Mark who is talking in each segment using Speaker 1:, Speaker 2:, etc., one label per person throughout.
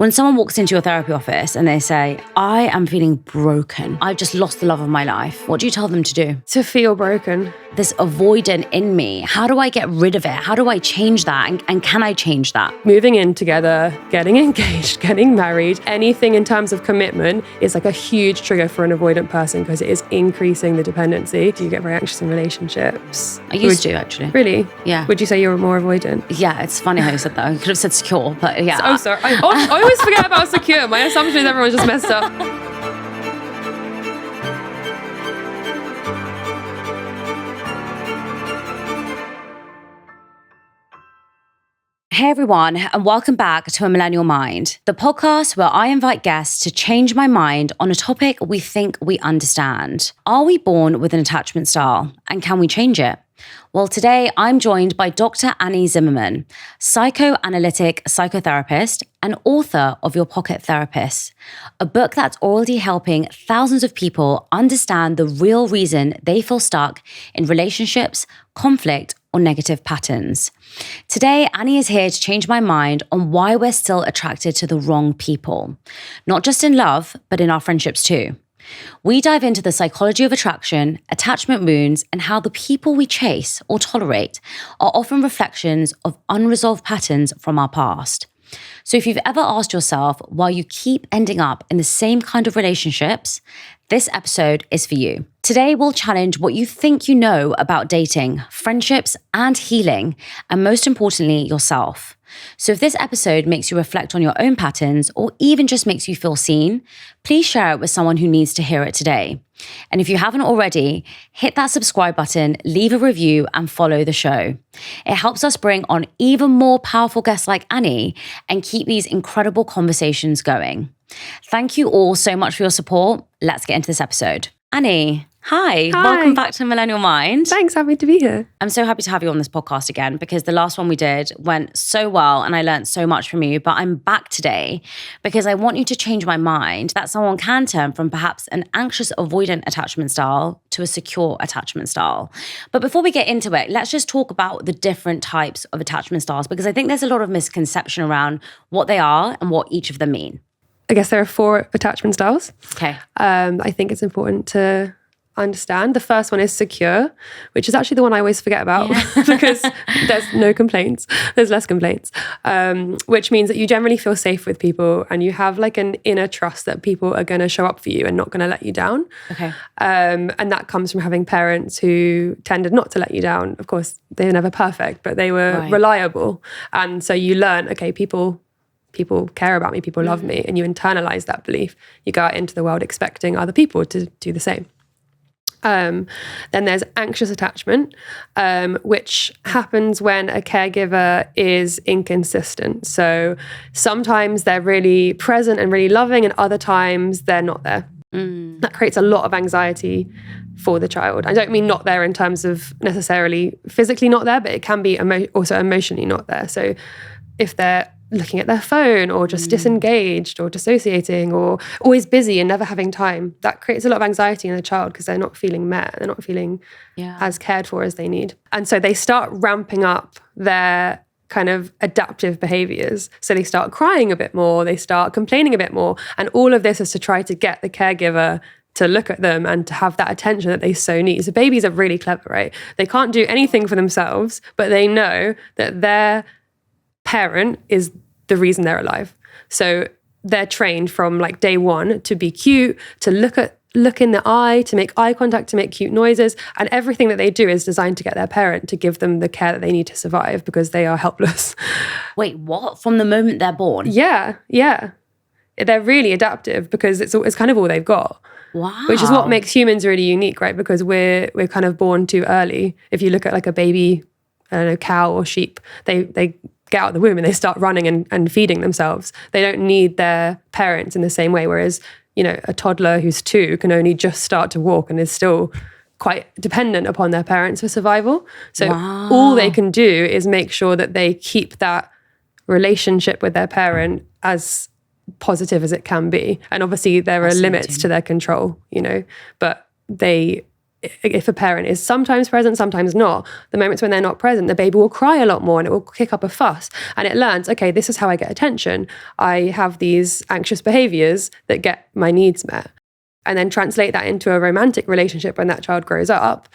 Speaker 1: When someone walks into your therapy office and they say, I am feeling broken, I've just lost the love of my life, what do you tell them to do?
Speaker 2: To feel broken.
Speaker 1: This avoidant in me, how do I get rid of it? How do I change that? And can I change that?
Speaker 2: Moving in together, getting engaged, getting married, anything in terms of commitment is like a huge trigger for an avoidant person because it is increasing the dependency. Do you get very anxious in relationships?
Speaker 1: I used to, actually.
Speaker 2: Really?
Speaker 1: Yeah.
Speaker 2: Would you say you're more avoidant?
Speaker 1: Yeah, it's funny how you said that. I could have said secure, but yeah.
Speaker 2: Oh, sorry. I always forget about secure. My assumption is everyone's just messed up.
Speaker 1: Hey everyone, and welcome back to A Millennial Mind, the podcast where I invite guests to change my mind on a topic we think we understand. Are we born with an attachment style, and can we change it? Well, today I'm joined by Dr. Annie Zimmerman, psychoanalytic psychotherapist and author of Your Pocket Therapist, a book that's already helping thousands of people understand the real reason they feel stuck in relationships, conflict, or negative patterns. Today, Annie is here to change my mind on why we're still attracted to the wrong people, not just in love, but in our friendships too. We dive into the psychology of attraction, attachment wounds, and how the people we chase or tolerate are often reflections of unresolved patterns from our past. So if you've ever asked yourself why you keep ending up in the same kind of relationships, this episode is for you. Today, we'll challenge what you think you know about dating, friendships, and healing, and most importantly, yourself. So if this episode makes you reflect on your own patterns or even just makes you feel seen, please share it with someone who needs to hear it today. And if you haven't already, hit that subscribe button, leave a review, and follow the show. It helps us bring on even more powerful guests like Annie and keep these incredible conversations going. Thank you all so much for your support. Let's get into this episode. Annie, hi. Welcome back to Millennial Mind.
Speaker 2: Thanks, happy to be here.
Speaker 1: I'm so happy to have you on this podcast again because the last one we did went so well and I learned so much from you. But I'm back today because I want you to change my mind that someone can turn from perhaps an anxious avoidant attachment style to a secure attachment style. But before we get into it, let's just talk about the different types of attachment styles because I think there's a lot of misconception around what they are and what each of them mean.
Speaker 2: I guess there are 4 attachment styles.
Speaker 1: Okay.
Speaker 2: I think it's important to understand. The first one is secure, which is actually the one I always forget about because there's no complaints. There's less complaints, which means that you generally feel safe with people and you have like an inner trust that people are going to show up for you and not going to let you down.
Speaker 1: Okay.
Speaker 2: And that comes from having parents who tended not to let you down. Of course, they were never perfect, but they were reliable. And so you learn, okay, people care about me, people love me, and you internalize that belief. You go out into the world expecting other people to do the same. Then there's anxious attachment, which happens when a caregiver is inconsistent. So sometimes they're really present and really loving, and other times they're not there. That creates a lot of anxiety for the child. I don't mean not there in terms of necessarily physically not there, but it can be also emotionally not there. So if they're looking at their phone or just disengaged or dissociating or always busy and never having time, that creates a lot of anxiety in the child because they're not feeling met, they're not feeling as cared for as they need. And so they start ramping up their kind of adaptive behaviors. So they start crying a bit more, they start complaining a bit more. And all of this is to try to get the caregiver to look at them and to have that attention that they so need. So babies are really clever, right? They can't do anything for themselves, but they know that their parent is the reason they're alive. So they're trained from like day one to be cute, to look in the eye, to make eye contact, to make cute noises. And everything that they do is designed to get their parent to give them the care that they need to survive because they are helpless.
Speaker 1: Wait, what? From the moment they're born?
Speaker 2: Yeah. They're really adaptive because it's kind of all they've got.
Speaker 1: Wow.
Speaker 2: Which is what makes humans really unique, right? Because we're kind of born too early. If you look at like a baby, I don't know, cow or sheep, they get out of the womb and they start running and feeding themselves. They don't need their parents in the same way. Whereas, you know, a toddler who's 2 can only just start to walk and is still quite dependent upon their parents for survival. So all they can do is make sure that they keep that relationship with their parent as positive as it can be. And obviously there are limits to their control, you know, but if a parent is sometimes present, sometimes not, the moments when they're not present, the baby will cry a lot more and it will kick up a fuss. And it learns, okay, this is how I get attention. I have these anxious behaviors that get my needs met. And then translate that into a romantic relationship when that child grows up.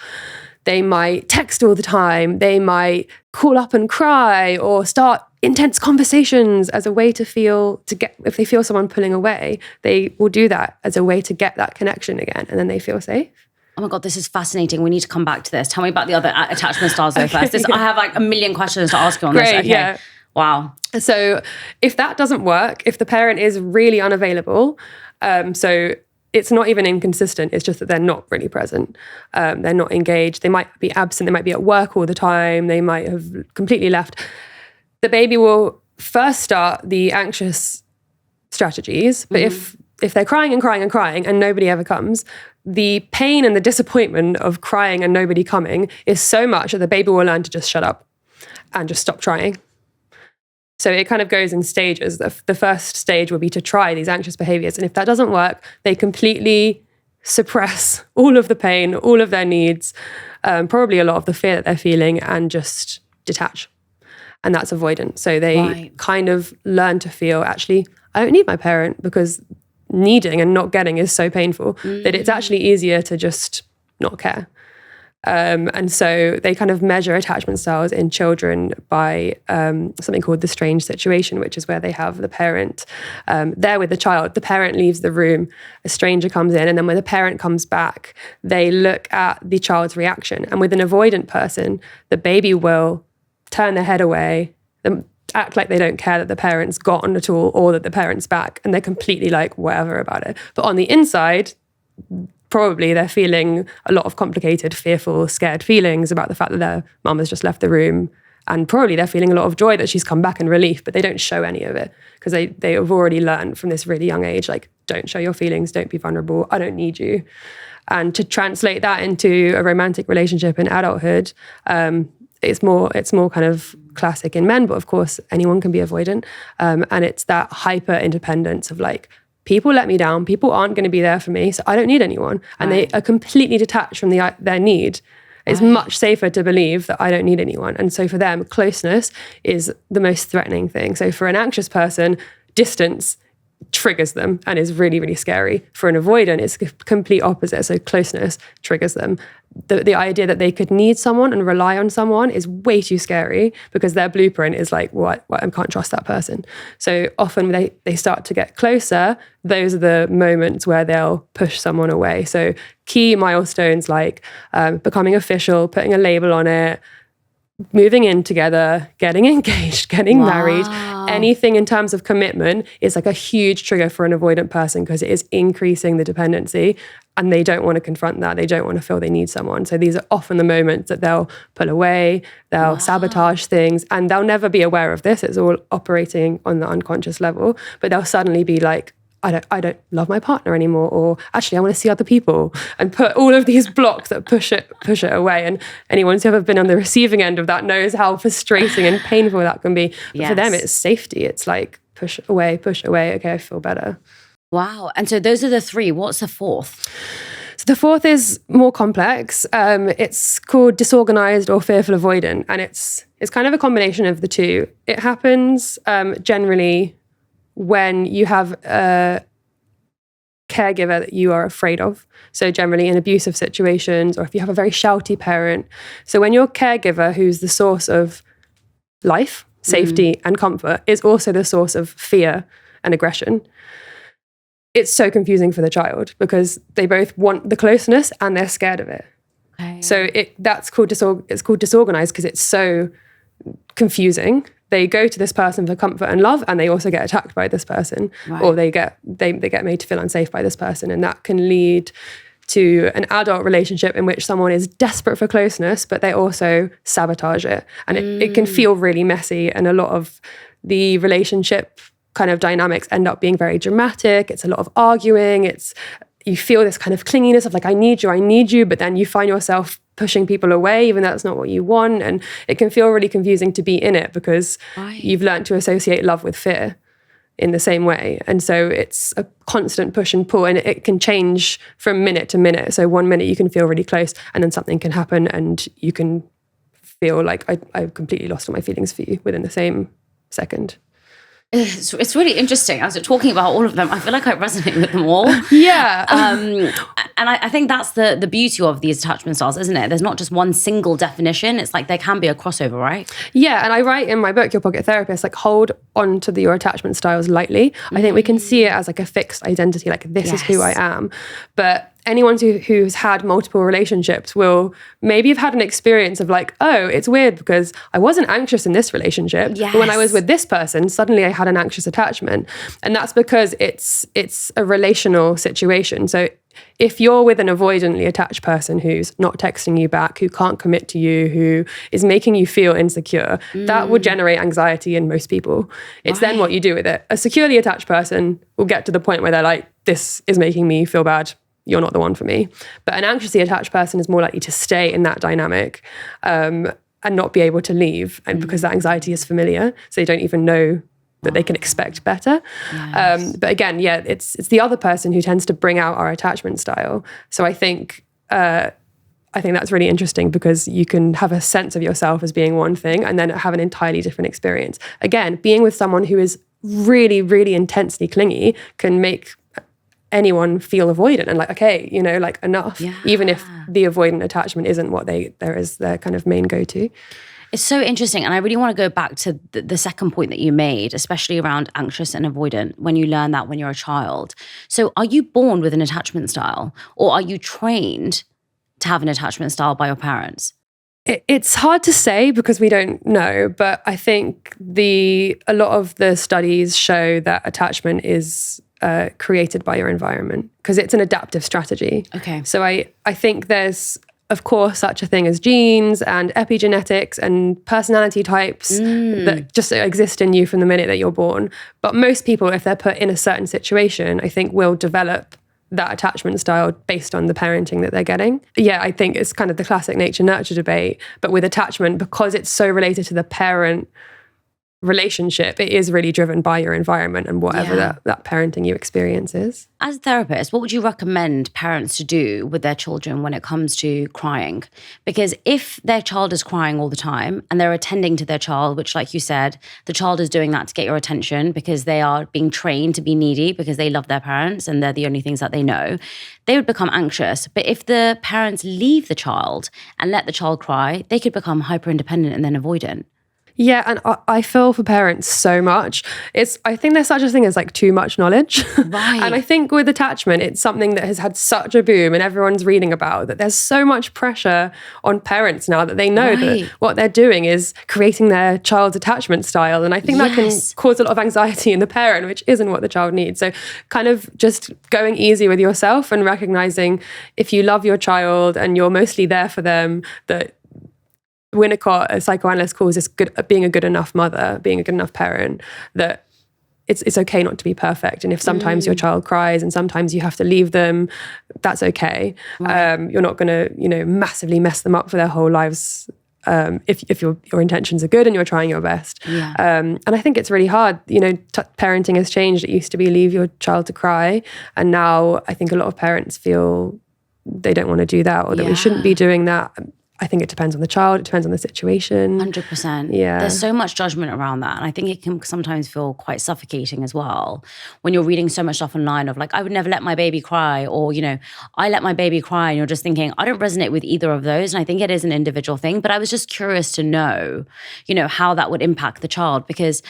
Speaker 2: They might text all the time. They might call up and cry or start intense conversations as a way if they feel someone pulling away, they will do that as a way to get that connection again. And then they feel safe.
Speaker 1: Oh my God, this is fascinating. We need to come back to this. Tell me about the other attachment styles though first. I have like a million questions to ask you on this. Okay.
Speaker 2: Yeah.
Speaker 1: Wow.
Speaker 2: So if that doesn't work, if the parent is really unavailable, so it's not even inconsistent, it's just that they're not really present. They're not engaged. They might be absent. They might be at work all the time. They might have completely left. The baby will first start the anxious strategies, but if they're crying and crying and crying and nobody ever comes, the pain and the disappointment of crying and nobody coming is so much that the baby will learn to just shut up and just stop trying. So it kind of goes in stages. The first stage will be to try these anxious behaviors. And if that doesn't work, they completely suppress all of the pain, all of their needs, probably a lot of the fear that they're feeling, and just detach. And that's avoidant. So they kind of learn to feel, actually, I don't need my parent, because needing and not getting is so painful that it's actually easier to just not care. And so they kind of measure attachment styles in children by something called the strange situation, which is where they have the parent there with the child. The parent leaves the room, a stranger comes in, and then when the parent comes back, they look at the child's reaction. And with an avoidant person, the baby will turn their head away, act like they don't care that the parent's gone at all or that the parent's back, and they're completely like whatever about it. But on the inside, probably they're feeling a lot of complicated, fearful, scared feelings about the fact that their mum has just left the room. And probably they're feeling a lot of joy that she's come back and relief, but they don't show any of it because they have already learned from this really young age, like, don't show your feelings, don't be vulnerable, I don't need you. And to translate that into a romantic relationship in adulthood, it's more kind of classic in men, but of course anyone can be avoidant. And it's that hyper independence of like, people let me down, people aren't going to be there for me, so I don't need anyone. And they are completely detached from their need. It's much safer to believe that I don't need anyone. And so for them, closeness is the most threatening thing. So for an anxious person, distance triggers them and is really, really scary. For an avoidant, it's the complete opposite. So closeness triggers them. The idea that they could need someone and rely on someone is way too scary because their blueprint is like, what? I can't trust that person. So often they start to get closer. Those are the moments where they'll push someone away. So key milestones like becoming official, putting a label on it, moving in together, getting engaged, getting married, anything in terms of commitment is like a huge trigger for an avoidant person because it is increasing the dependency and they don't want to confront that. They don't want to feel they need someone. So these are often the moments that they'll pull away, they'll sabotage things, and they'll never be aware of this. It's all operating on the unconscious level, but they'll suddenly be like, I don't love my partner anymore, or actually I want to see other people, and put all of these blocks that push it away. And anyone who's ever been on the receiving end of that knows how frustrating and painful that can be. But for them, it's safety. It's like push away. Okay, I feel better.
Speaker 1: Wow. And so those are the three. What's the fourth?
Speaker 2: So the fourth is more complex. It's called disorganized or fearful avoidant, and it's kind of a combination of the two. It happens generally when you have a caregiver that you are afraid of. So generally in abusive situations, or if you have a very shouty parent. So when your caregiver, who's the source of life, safety, and comfort, is also the source of fear and aggression, it's so confusing for the child because they both want the closeness and they're scared of it. Okay. So it's called disorganized because it's so confusing. They go to this person for comfort and love, and they also get attacked by this person, or they get made to feel unsafe by this person, and that can lead to an adult relationship in which someone is desperate for closeness, but they also sabotage it, and it can feel really messy. And a lot of the relationship kind of dynamics end up being very dramatic. It's a lot of arguing. You feel this kind of clinginess of like, I need you, but then you find yourself pushing people away, even though that's not what you want. And it can feel really confusing to be in it because you've learned to associate love with fear. in the same way. And so it's a constant push and pull, and it can change from minute to minute. So 1 minute you can feel really close, and then something can happen and you can feel like I've completely lost all my feelings for you within the same second.
Speaker 1: It's really interesting. As you're talking about all of them, I feel like I resonate with them all.
Speaker 2: Yeah.
Speaker 1: And I think that's the beauty of these attachment styles, isn't it? There's not just one single definition. It's like there can be a crossover, right?
Speaker 2: Yeah. And I write in my book, Your Pocket Therapist, like hold on to your attachment styles lightly. I think we can see it as like a fixed identity, like this is who I am. But anyone who's had multiple relationships will maybe have had an experience of like, oh, it's weird because I wasn't anxious in this relationship. But when I was with this person, suddenly I had an anxious attachment. And that's because it's a relational situation. So if you're with an avoidantly attached person who's not texting you back, who can't commit to you, who is making you feel insecure, that would generate anxiety in most people. It's then what you do with it. A securely attached person will get to the point where they're like, this is making me feel bad. You're not the one for me. But an anxiously attached person is more likely to stay in that dynamic and not be able to leave, and because that anxiety is familiar, so they don't even know that they can expect better. But again, it's the other person who tends to bring out our attachment style. So I think that's really interesting, because you can have a sense of yourself as being one thing and then have an entirely different experience. Again, being with someone who is really, really intensely clingy can make anyone feel avoidant and like, okay, like enough, even if the avoidant attachment isn't what their kind of main go-to.
Speaker 1: It's so interesting. And I really want to go back to the second point that you made, especially around anxious and avoidant, when you learn that when you're a child. So are you born with an attachment style, or are you trained to have an attachment style by your parents?
Speaker 2: It's hard to say because we don't know, but I think a lot of the studies show that attachment is created by your environment, because it's an adaptive strategy.
Speaker 1: Okay.
Speaker 2: So I think there's, of course, such a thing as genes and epigenetics and personality types that just exist in you from the minute that you're born. But most people, if they're put in a certain situation, I think will develop that attachment style based on the parenting that they're getting. Yeah, I think it's kind of the classic nature-nurture debate, but with attachment, because it's so related to the parent relationship, it is really driven by your environment and whatever that parenting you experience is.
Speaker 1: As a therapist, what would you recommend parents to do with their children when it comes to crying? Because if their child is crying all the time and they're attending to their child, which, like you said, the child is doing that to get your attention because they are being trained to be needy because they love their parents and they're the only things that they know, they would become anxious. But if the parents leave the child and let the child cry, they could become hyper independent and then avoidant.
Speaker 2: Yeah, and I feel for parents so much. I think there's such a thing as like too much knowledge.
Speaker 1: Right.
Speaker 2: And I think with attachment, it's something that has had such a boom and everyone's reading about, that there's so much pressure on parents now that they know that what they're doing is creating their child's attachment style. And I think that can cause a lot of anxiety in the parent, which isn't what the child needs. So kind of just going easy with yourself and recognizing if you love your child and you're mostly there for them, that Winnicott, a psychoanalyst, calls this being a good enough mother, being a good enough parent, that it's okay not to be perfect. And if sometimes your child cries and sometimes you have to leave them, that's okay. Right. You're not going to, massively mess them up for their whole lives if your intentions are good and you're trying your best.
Speaker 1: Yeah.
Speaker 2: And I think it's really hard. Parenting has changed. It used to be leave your child to cry. And now I think a lot of parents feel they don't want to do that, or that we shouldn't be doing that. I think it depends on the child. It depends on the situation.
Speaker 1: 100%.
Speaker 2: Yeah.
Speaker 1: There's so much judgment around that. And I think it can sometimes feel quite suffocating as well when you're reading so much stuff online of like, I would never let my baby cry, or, I let my baby cry. And you're just thinking, I don't resonate with either of those. And I think it is an individual thing. But I was just curious to know, how that would impact the child. Because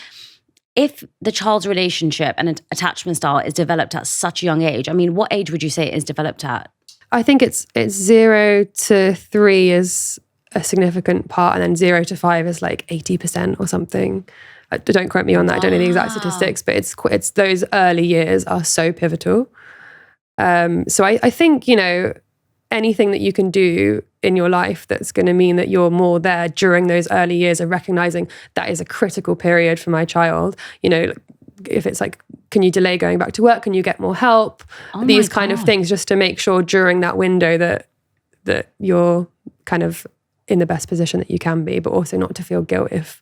Speaker 1: if the child's relationship and attachment style is developed at such a young age, I mean, what age would you say it is developed at?
Speaker 2: I think it's 0 to 3 is a significant part, and then 0 to 5 is like 80% or something. Don't quote me on that. I don't know the exact statistics, but it's those early years are so pivotal. So I think, anything that you can do in your life that's going to mean that you're more there during those early years of recognizing that is a critical period for my child. If it's like, can you delay going back to work? Can you get more help? These kind of things, just to make sure during that window that you're kind of in the best position that you can be, but also not to feel guilt if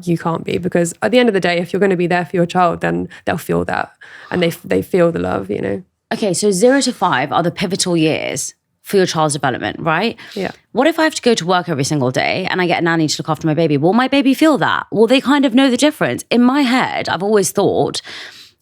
Speaker 2: you can't be, because at the end of the day, if you're going to be there for your child, then they'll feel that, and they feel the love, you know.
Speaker 1: Okay, so 0 to 5 are the pivotal years for your child's development, right?
Speaker 2: Yeah.
Speaker 1: What if I have to go to work every single day and I get a nanny to look after my baby? Will my baby feel that? Will they kind of know the difference? In my head, I've always thought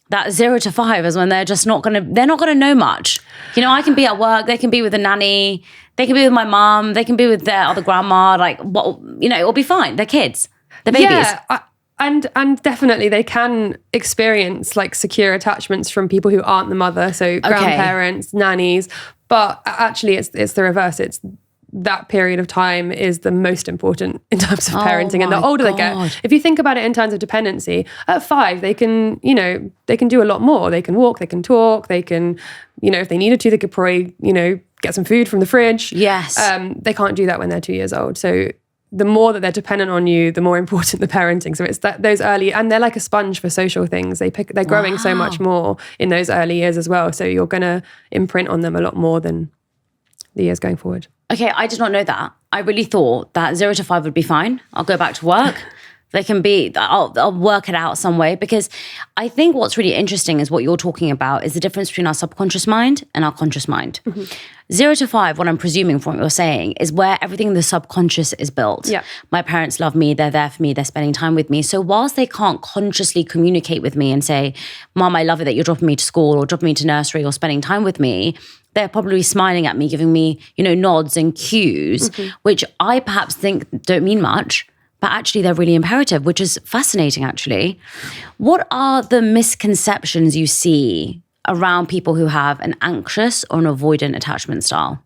Speaker 1: that 0 to 5 is when they're not gonna know much. You know, I can be at work, they can be with a nanny, they can be with my mom, they can be with their other grandma, like, what, you know, it'll be fine. They're kids, they're babies.
Speaker 2: Yeah, and definitely they can experience like secure attachments from people who aren't the mother, so grandparents, nannies, but actually it's the reverse. It's that period of time is the most important in terms of parenting. And the older they get, if you think about it in terms of dependency, at 5, they can do a lot more. They can walk, they can talk, they can, you know, if they needed to, they could probably, you know, get some food from the fridge.
Speaker 1: Yes.
Speaker 2: They can't do that when they're 2 years old. So the more that they're dependent on you, the more important the parenting. So it's those early, and they're like a sponge for social things. They're growing so much more in those early years as well. So you're going to imprint on them a lot more than the years going forward.
Speaker 1: Okay, I did not know that. I really thought that 0 to 5 would be fine. I'll go back to work. They can be, I'll work it out some way, because I think what's really interesting is what you're talking about is the difference between our subconscious mind and our conscious mind. 0 to 5, what I'm presuming from what you're saying, is where everything in the subconscious is built.
Speaker 2: Yeah.
Speaker 1: My parents love me, they're there for me, they're spending time with me. So whilst they can't consciously communicate with me and say, Mom, I love it that you're dropping me to school or dropping me to nursery or spending time with me, they're probably smiling at me, giving me, you know, nods and cues, which I perhaps think don't mean much, but actually they're really imperative, which is fascinating, actually. What are the misconceptions you see around people who have an anxious or an avoidant attachment style?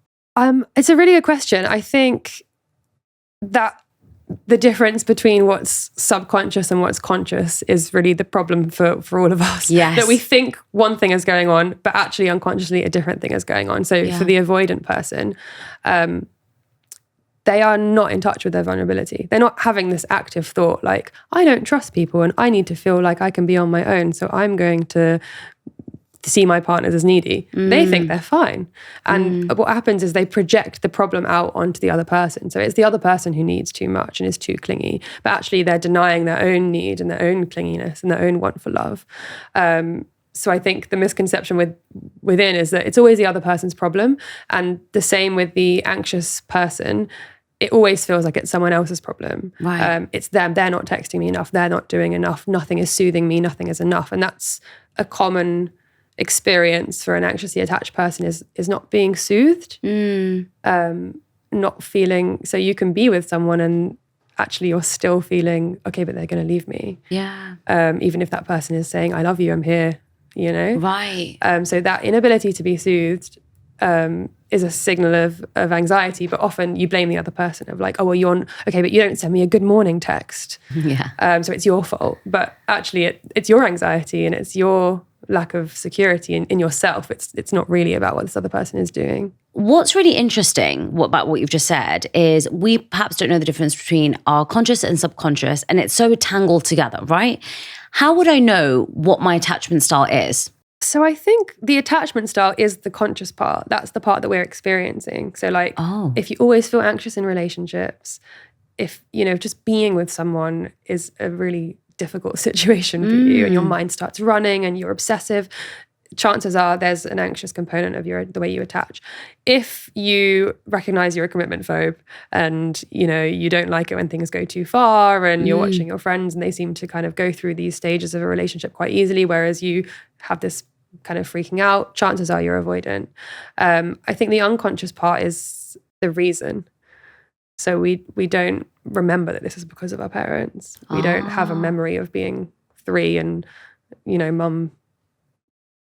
Speaker 2: It's a really good question. I think that the difference between what's subconscious and what's conscious is really the problem for all of us.
Speaker 1: Yes.
Speaker 2: That we think one thing is going on, but actually unconsciously a different thing is going on. So for the avoidant person, they are not in touch with their vulnerability. They're not having this active thought like, I don't trust people and I need to feel like I can be on my own, so I'm going to see my partners as needy. They think they're fine. And what happens is they project the problem out onto the other person. So it's the other person who needs too much and is too clingy. But actually they're denying their own need and their own clinginess and their own want for love. So I think the misconception within is that it's always the other person's problem. And the same with the anxious person. It always feels like it's someone else's problem.
Speaker 1: Right.
Speaker 2: It's them. They're not texting me enough. They're not doing enough. Nothing is soothing me. Nothing is enough. And that's a common experience for an anxiously attached person is not being soothed, not feeling, so you can be with someone and actually you're still feeling, okay, but they're going to leave me.
Speaker 1: Yeah.
Speaker 2: Even if that person is saying, I love you, I'm here, you know?
Speaker 1: Right.
Speaker 2: So that inability to be soothed is a signal of anxiety, but often you blame the other person of like, oh, well, okay, but you don't send me a good morning text.
Speaker 1: Yeah.
Speaker 2: So it's your fault. But actually it's your anxiety and it's your lack of security in yourself. It's not really about what this other person is doing.
Speaker 1: What's really interesting about what you've just said is we perhaps don't know the difference between our conscious and subconscious, and it's so tangled together, right? How would I know what my attachment style is?
Speaker 2: So I think the attachment style is the conscious part. That's the part that we're experiencing. So like, if you always feel anxious in relationships, if, you know, just being with someone is a really difficult situation for you and your mind starts running and you're obsessive, chances are there's an anxious component of the way you attach. If you recognize you're a commitment phobe and, you know, you don't like it when things go too far and you're watching your friends and they seem to kind of go through these stages of a relationship quite easily, whereas you have this kind of freaking out, chances are you're avoidant. I think the unconscious part is the reason. So we don't remember that this is because of our parents. We don't have a memory of being 3 and, you know, mum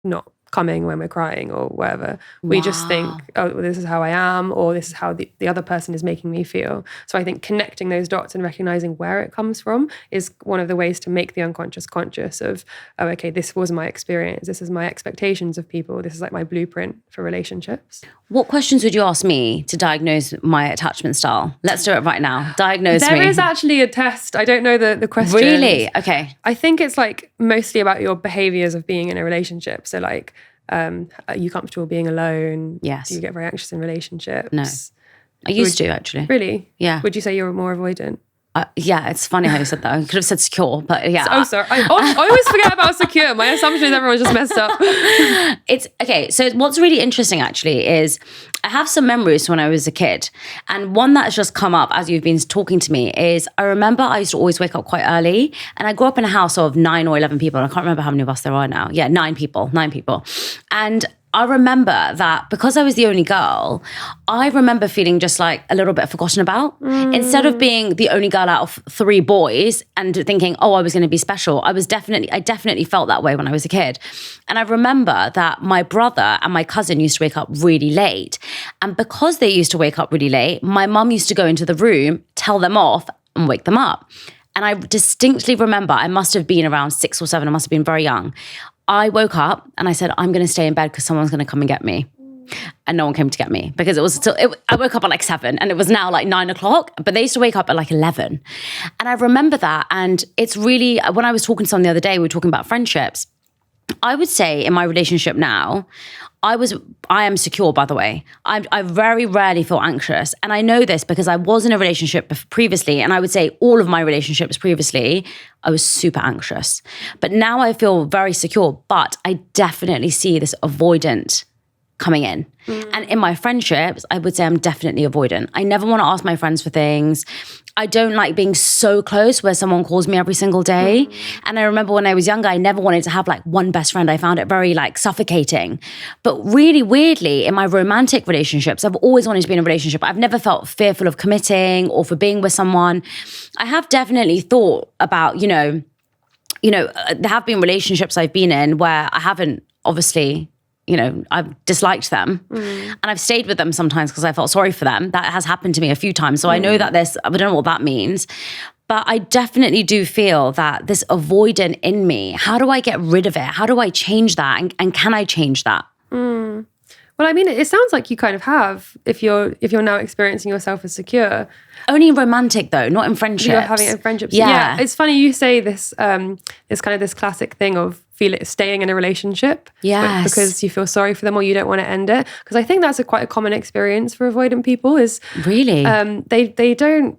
Speaker 2: not coming when we're crying or whatever. We just think, oh, well, this is how I am, or this is how the other person is making me feel. So I think connecting those dots and recognizing where it comes from is one of the ways to make the unconscious conscious of, oh, okay, this was my experience. This is my expectations of people. This is like my blueprint for relationships.
Speaker 1: What questions would you ask me to diagnose my attachment style? Let's do it right now. Diagnose me.
Speaker 2: There is actually a test. I don't know the questions.
Speaker 1: Really? Okay.
Speaker 2: I think it's like mostly about your behaviors of being in a relationship. So like, are you comfortable being alone?
Speaker 1: Yes.
Speaker 2: Do you get very anxious in relationships?
Speaker 1: No. I used to, actually.
Speaker 2: Really?
Speaker 1: Yeah.
Speaker 2: Would you say you're more avoidant?
Speaker 1: Yeah, it's funny how you said that. I could have said secure, but yeah.
Speaker 2: Oh, sorry. I always forget about secure. My assumption is everyone's just messed up.
Speaker 1: It's okay. So what's really interesting actually is I have some memories when I was a kid. And one that has just come up as you've been talking to me is I remember I used to always wake up quite early. And I grew up in a house of 9 or 11 people. I can't remember how many of us there are now. Yeah, 9 people. And I remember that because I was the only girl, I remember feeling just like a little bit forgotten about. Instead of being the only girl out of 3 boys and thinking, oh, I was going to be special, I definitely felt that way when I was a kid. And I remember that my brother and my cousin used to wake up really late. And because they used to wake up really late, my mum used to go into the room, tell them off and wake them up. And I distinctly remember, I must have been around 6 or 7, I must have been very young. I woke up and I said, I'm going to stay in bed because someone's going to come and get me. And no one came to get me because I woke up at like 7 and it was now like 9 o'clock, but they used to wake up at like 11. And I remember that. And it's really, when I was talking to someone the other day, we were talking about friendships. I would say in my relationship now, I am secure, by the way. I very rarely feel anxious. And I know this because I was in a relationship previously, and I would say all of my relationships previously, I was super anxious. But now I feel very secure, but I definitely see this avoidant coming in. And in my friendships, I would say I'm definitely avoidant. I never want to ask my friends for things. I don't like being so close where someone calls me every single day. And I remember when I was younger, I never wanted to have like one best friend. I found it very like suffocating. But really weirdly, in my romantic relationships, I've always wanted to be in a relationship. I've never felt fearful of committing or for being with someone. I have definitely thought about, there have been relationships I've been in where I haven't obviously, I've disliked them and I've stayed with them sometimes because I felt sorry for them. That has happened to me a few times. So I know that I don't know what that means, but I definitely do feel that this avoidant in me, how do I get rid of it? How do I change that? And can I change that?
Speaker 2: Well, I mean, it sounds like you kind of have, if you're now experiencing yourself as secure.
Speaker 1: Only in romantic though, not in friendships.
Speaker 2: You're having it in friendships.
Speaker 1: Yeah.
Speaker 2: It's funny you say this, this classic thing of staying in a relationship.
Speaker 1: Yes.
Speaker 2: Because you feel sorry for them or you don't want to end it. Because I think that's quite a common experience for avoidant people is.
Speaker 1: Really?
Speaker 2: They don't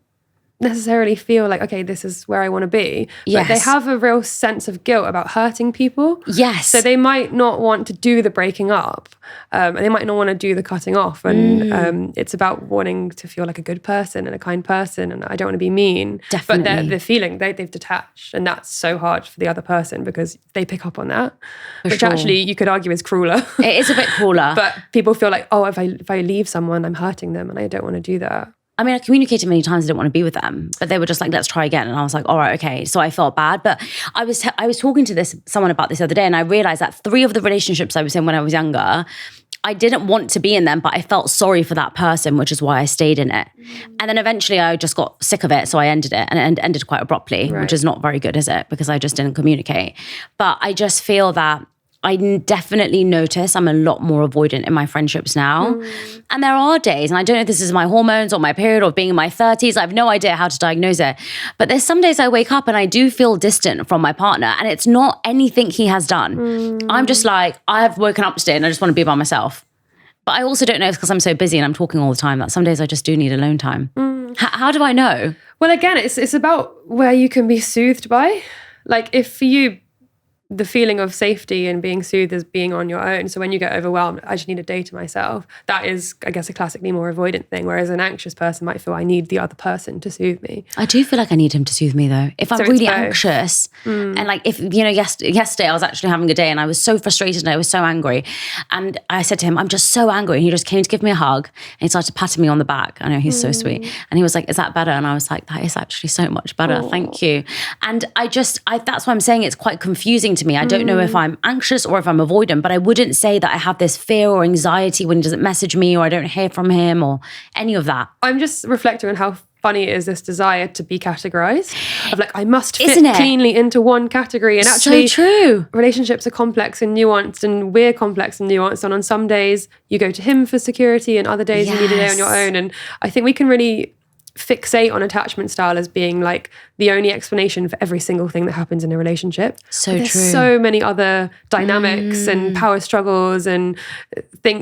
Speaker 2: necessarily feel like, okay, this is where I want to be.
Speaker 1: Yes.
Speaker 2: But they have a real sense of guilt about hurting people.
Speaker 1: Yes.
Speaker 2: So they might not want to do the breaking up. And they might not want to do the cutting off. And it's about wanting to feel like a good person and a kind person. And I don't want to be mean.
Speaker 1: Definitely.
Speaker 2: But they're feeling they've detached. And that's so hard for the other person because they pick up on that. Which actually you could argue is crueler.
Speaker 1: It is a bit crueler.
Speaker 2: But people feel like, oh, if I leave someone, I'm hurting them and I don't want to do that.
Speaker 1: I mean, I communicated many times I didn't want to be with them, but they were just like, let's try again. And I was like, all right, okay. So I felt bad. But I was talking to someone about this the other day, and I realized that 3 of the relationships I was in when I was younger, I didn't want to be in them, but I felt sorry for that person, which is why I stayed in it. And then eventually I just got sick of it. So I ended it, and it ended quite abruptly, which is not very good, is it? Because I just didn't communicate. But I just feel that I definitely notice I'm a lot more avoidant in my friendships now. And there are days, and I don't know if this is my hormones or my period or being in my 30s, I have no idea how to diagnose it. But there's some days I wake up and I do feel distant from my partner, and it's not anything he has done. I'm just like, I have woken up today and I just want to be by myself. But I also don't know, it's because I'm so busy and I'm talking all the time, that some days I just do need alone time. How do I know?
Speaker 2: Well, again, it's about where you can be soothed by. Like if for you, the feeling of safety and being soothed is being on your own. So when you get overwhelmed, I just need a day to myself. That is, I guess, a classically more avoidant thing. Whereas an anxious person might feel I need the other person to soothe me.
Speaker 1: I do feel like I need him to soothe me though. If I'm really anxious and like if, yesterday I was actually having a day and I was so frustrated and I was so angry. And I said to him, I'm just so angry. And he just came to give me a hug and he started patting me on the back. I know, he's so sweet. And he was like, is that better? And I was like, that is actually so much better. Thank you. And that's why I'm saying it's quite confusing to me. I don't know if I'm anxious or if I'm avoidant, but I wouldn't say that I have this fear or anxiety when he doesn't message me or I don't hear from him or any of that.
Speaker 2: I'm just reflecting on how funny it is, this desire to be categorized of like, I must fit
Speaker 1: Isn't it?
Speaker 2: cleanly into one category. And actually,
Speaker 1: so true.
Speaker 2: Relationships are complex and nuanced, and we're complex and nuanced. And on some days you go to him for security and other days you need a day on your own. And I think we can really fixate on attachment style as being like the only explanation for every single thing that happens in a relationship.
Speaker 1: So
Speaker 2: there's
Speaker 1: true.
Speaker 2: so many other dynamics and power struggles and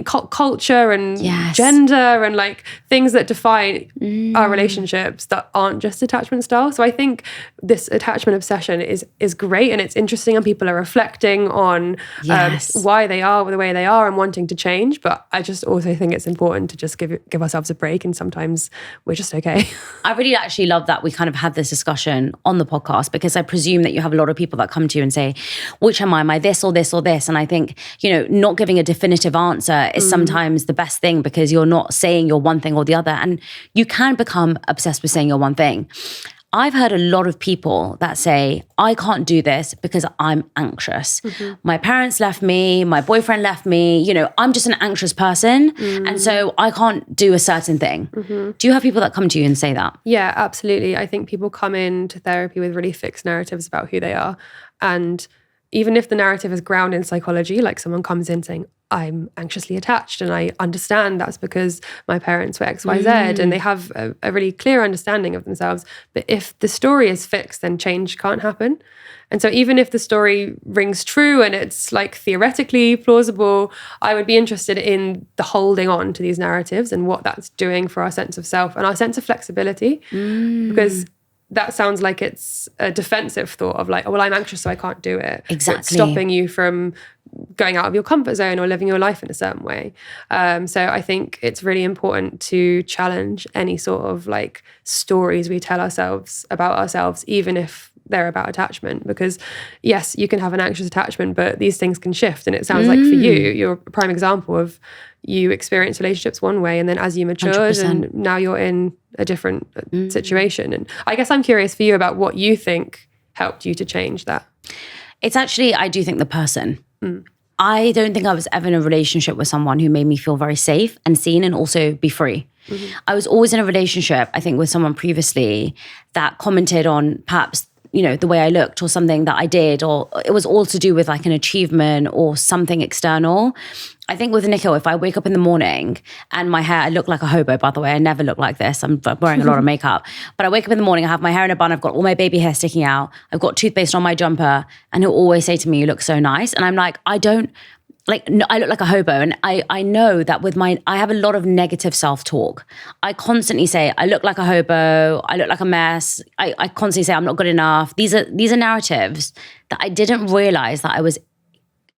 Speaker 2: culture and gender and like things that define our relationships that aren't just attachment style. So I think this attachment obsession is great, and it's interesting, and people are reflecting on why they are the way they are and wanting to change. But I just also think it's important to just give ourselves a break, and sometimes we're just okay.
Speaker 1: I really actually love that we kind of had this discussion on the podcast, because I presume that you have a lot of people that come to you and say, which am I? Am I this or this or this? And I think, not giving a definitive answer is sometimes the best thing, because you're not saying you're one thing or the other. And you can become obsessed with saying you're one thing. I've heard a lot of people that say, I can't do this because I'm anxious. My parents left me, my boyfriend left me, I'm just an anxious person. And so I can't do a certain thing. Do you have people that come to you and say that?
Speaker 2: Yeah, absolutely. I think people come into therapy with really fixed narratives about who they are. And even if the narrative is grounded in psychology, like someone comes in saying, I'm anxiously attached and I understand that's because my parents were X, Y, Z, and they have a really clear understanding of themselves. But if the story is fixed, then change can't happen. And so even if the story rings true and it's like theoretically plausible, I would be interested in the holding on to these narratives and what that's doing for our sense of self and our sense of flexibility. Because that sounds like it's a defensive thought of like, oh, well, I'm anxious, so I can't do it.
Speaker 1: Exactly.
Speaker 2: It's stopping you from going out of your comfort zone or living your life in a certain way. So I think it's really important to challenge any sort of like stories we tell ourselves about ourselves, even if they're about attachment. Because yes, you can have an anxious attachment, but these things can shift. And it sounds like for you're a prime example of you experience relationships one way, and then as you matured
Speaker 1: 100%.
Speaker 2: and now you're in a different situation. And I guess I'm curious for you about what you think helped you to change that.
Speaker 1: It's actually, I do think the person. I don't think I was ever in a relationship with someone who made me feel very safe and seen and also be free. I was always in a relationship, I think, with someone previously that commented on perhaps, the way I looked or something that I did, or it was all to do with like an achievement or something external. I think with Nikhil, if I wake up in the morning and my hair, I look like a hobo, by the way, I never look like this. I'm wearing a lot of makeup. But I wake up in the morning, I have my hair in a bun, I've got all my baby hair sticking out, I've got toothpaste on my jumper, and he'll always say to me, you look so nice. And I'm like, I look like a hobo. And I know that I have a lot of negative self-talk. I constantly say, I look like a hobo, I look like a mess. I constantly say, I'm not good enough. These are narratives that I didn't realize that I was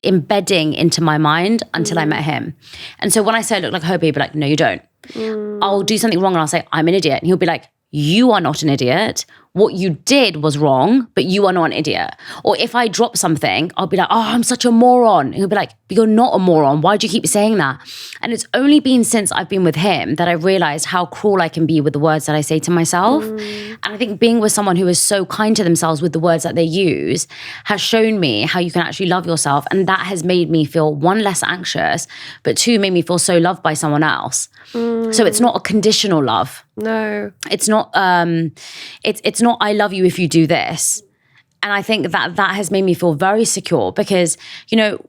Speaker 1: embedding into my mind until I met him. And so when I say I look like a hobo, he'll be like, no, you don't. I'll do something wrong and I'll say, I'm an idiot. And he'll be like, you are not an idiot. What you did was wrong, but you are not an idiot. Or if I drop something, I'll be like, oh, I'm such a moron. And he'll be like, but you're not a moron. Why do you keep saying that? And it's only been since I've been with him that I realized how cruel I can be with the words that I say to myself. And I think being with someone who is so kind to themselves with the words that they use has shown me how you can actually love yourself. And that has made me feel, one, less anxious, but two, made me feel so loved by someone else. So it's not a conditional love.
Speaker 2: No.
Speaker 1: It's not, it's not, I love you if you do this. And I think that has made me feel very secure because,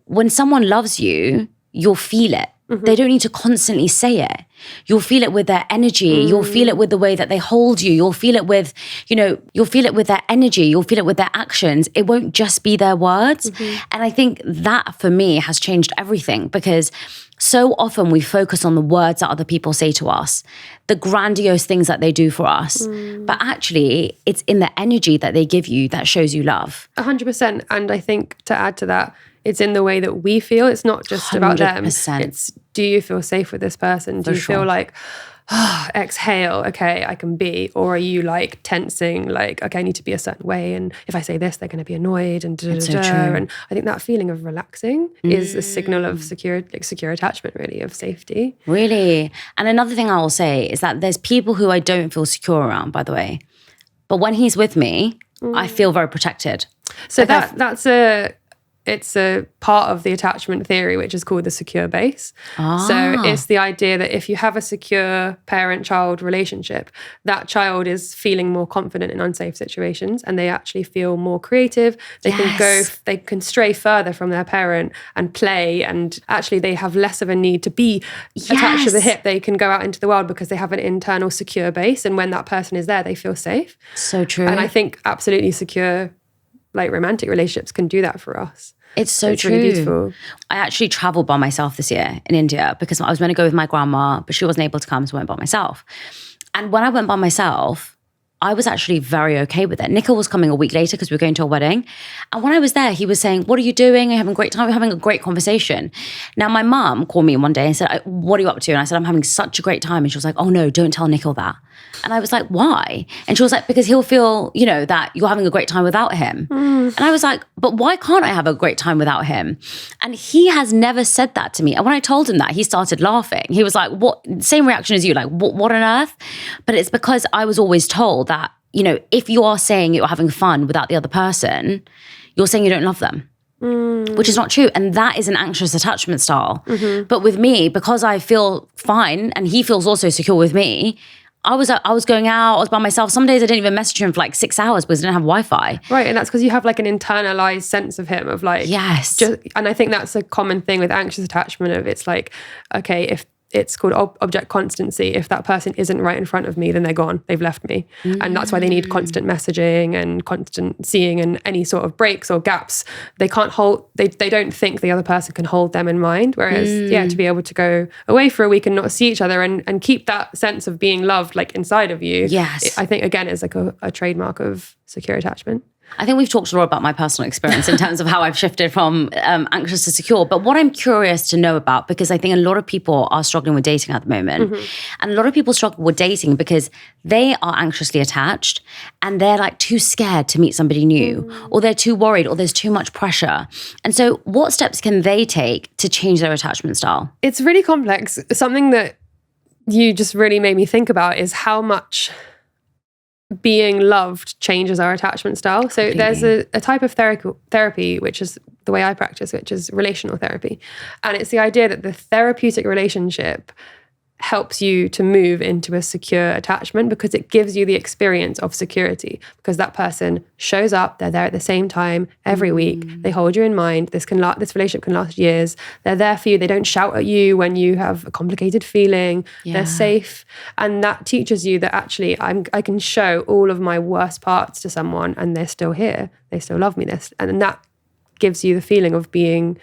Speaker 1: when someone loves you, you'll feel it. They don't need to constantly say it. You'll feel it with their energy. You'll feel it with the way that they hold you. You'll feel it with, you'll feel it with their energy. You'll feel it with their actions. It won't just be their words. And I think that for me has changed everything because so often we focus on the words that other people say to us, the grandiose things that they do for us. But actually, it's in the energy that they give you that shows you love.
Speaker 2: 100%. And I think to add to that, it's in the way that we feel. It's not just about them.
Speaker 1: 100%.
Speaker 2: It's, do you feel safe with this person? Do you feel like, exhale, okay, I can be? Or are you like tensing, like, okay, I need to be a certain way. And if I say this, they're going to be annoyed and
Speaker 1: It's so true.
Speaker 2: And I think that feeling of relaxing is a signal of secure attachment, really, of safety.
Speaker 1: Really. And another thing I will say is that there's people who I don't feel secure around, by the way. But when he's with me, I feel very protected.
Speaker 2: So that's a it's a part of the attachment theory, which is called the secure base. So it's the idea that if you have a secure parent-child relationship, that child is feeling more confident in unsafe situations, and they actually feel more creative. They they can stray further from their parent and play, and actually they have less of a need to be attached to the hip. They can go out into the world because they have an internal secure base, and when that person is there, they feel safe.
Speaker 1: So true.
Speaker 2: And I think absolutely secure, like, romantic relationships can do that for us.
Speaker 1: It's so true.
Speaker 2: Really beautiful.
Speaker 1: I actually traveled by myself this year in India because I was going to go with my grandma, but she wasn't able to come, so I went by myself. And when I went by myself, I was actually very okay with it. Nikhil was coming a week later because we were going to a wedding. And when I was there, he was saying, what are you doing? Are you having a great time? We're having a great conversation. Now, my mum called me one day and said, what are you up to? And I said, I'm having such a great time. And she was like, oh no, don't tell Nikhil that. And I was like, why? And she was like, because he'll feel, that you're having a great time without him. And I was like, but why can't I have a great time without him? And he has never said that to me. And when I told him that, he started laughing. He was like, what? Same reaction as you, like, what on earth? But it's because I was always told that, if you are saying you're having fun without the other person, you're saying you don't love them. Which is not true. And that is an anxious attachment style. But with me, because I feel fine and he feels also secure with me, I was going out, I was by myself. Some days I didn't even message him for like 6 hours because I didn't have Wi-Fi.
Speaker 2: Right, and that's because you have like an internalized sense of him of like...
Speaker 1: Yes.
Speaker 2: And I think that's a common thing with anxious attachment of it's like, okay, if it's called object constancy. If that person isn't right in front of me, then they're gone. They've left me. And that's why they need constant messaging and constant seeing and any sort of breaks or gaps. They can't hold, they don't think the other person can hold them in mind. Whereas, to be able to go away for a week and not see each other and keep that sense of being loved like inside of you.
Speaker 1: Yes.
Speaker 2: I think, again, it's like a trademark of secure attachment.
Speaker 1: I think we've talked a lot about my personal experience in terms of how I've shifted from anxious to secure. But what I'm curious to know about, because I think a lot of people are struggling with dating at the moment. And a lot of people struggle with dating because they are anxiously attached and they're like too scared to meet somebody new, or they're too worried, or there's too much pressure. And so what steps can they take to change their attachment style?
Speaker 2: It's really complex. Something that you just really made me think about is how much being loved changes our attachment style. So there's a type of therapy, which is the way I practice, which is relational therapy. And it's the idea that the therapeutic relationship helps you to move into a secure attachment because it gives you the experience of security, because that person shows up, they're there at the same time every week, they hold you in mind, this relationship can last years, they're there for you, they don't shout at you when you have a complicated feeling, they're safe. And that teaches you that actually I can show all of my worst parts to someone and they're still here, they still love me, and that gives you the feeling of being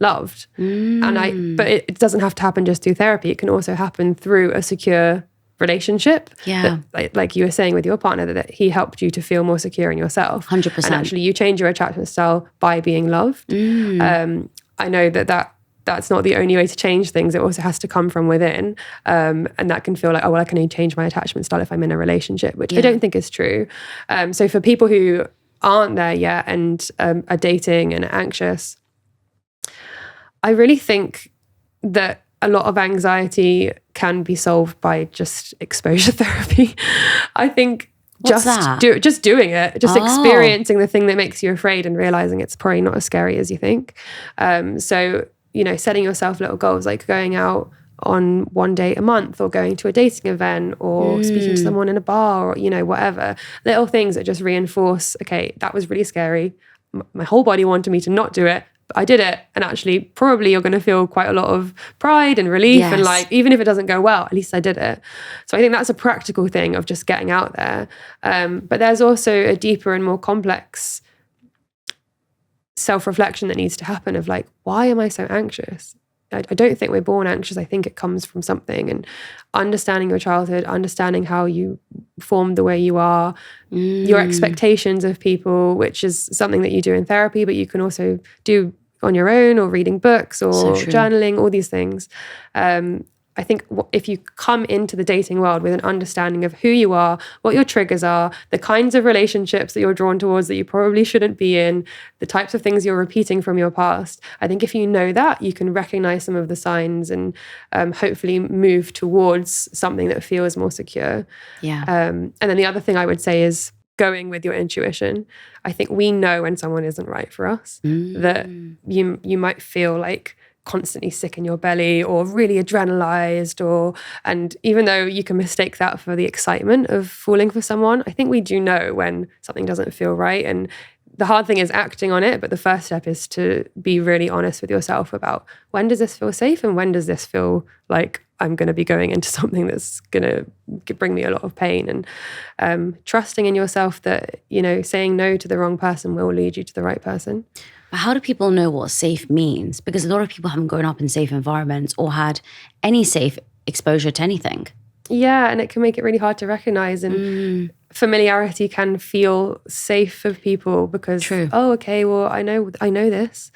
Speaker 2: loved. But it doesn't have to happen just through therapy. It can also happen through a secure relationship. That, like you were saying with your partner, that he helped you to feel more secure in yourself.
Speaker 1: 100%.
Speaker 2: And actually you change your attachment style by being loved. I know that's not the only way to change things. It also has to come from within. And that can feel like, I can only change my attachment style if I'm in a relationship, which I don't think is true. So for people who aren't there yet and are dating and are anxious, I really think that a lot of anxiety can be solved by just exposure therapy. I think just doing it, just experiencing the thing that makes you afraid and realizing it's probably not as scary as you think. So, setting yourself little goals, like going out on one date a month or going to a dating event or speaking to someone in a bar or, whatever. Little things that just reinforce, okay, that was really scary. My whole body wanted me to not do it. I did it, and actually probably you're going to feel quite a lot of pride and relief and like, even if it doesn't go well, at least I did it. So I think that's a practical thing of just getting out there. But there's also a deeper and more complex self-reflection that needs to happen of like, why am I so anxious? I don't think we're born anxious. I think it comes from something, and understanding your childhood, understanding how you formed the way you are, your expectations of people, which is something that you do in therapy, but you can also do on your own or reading books or journaling, all these things. I think if you come into the dating world with an understanding of who you are, what your triggers are, the kinds of relationships that you're drawn towards that you probably shouldn't be in, the types of things you're repeating from your past, I think if you know that, you can recognize some of the signs and hopefully move towards something that feels more secure. And then the other thing I would say is going with your intuition. I think we know when someone isn't right for us, that you might feel like constantly sick in your belly or really adrenalized, and even though you can mistake that for the excitement of falling for someone, I think we do know when something doesn't feel right. And the hard thing is acting on it, but the first step is to be really honest with yourself about, when does this feel safe and when does this feel like I'm going to be going into something that's going to bring me a lot of pain. And trusting in yourself that, saying no to the wrong person will lead you to the right person.
Speaker 1: But how do people know what safe means? Because a lot of people haven't grown up in safe environments or had any safe exposure to anything.
Speaker 2: Yeah, and it can make it really hard to recognize. And familiarity can feel safe for people because, oh, okay, well, I know this.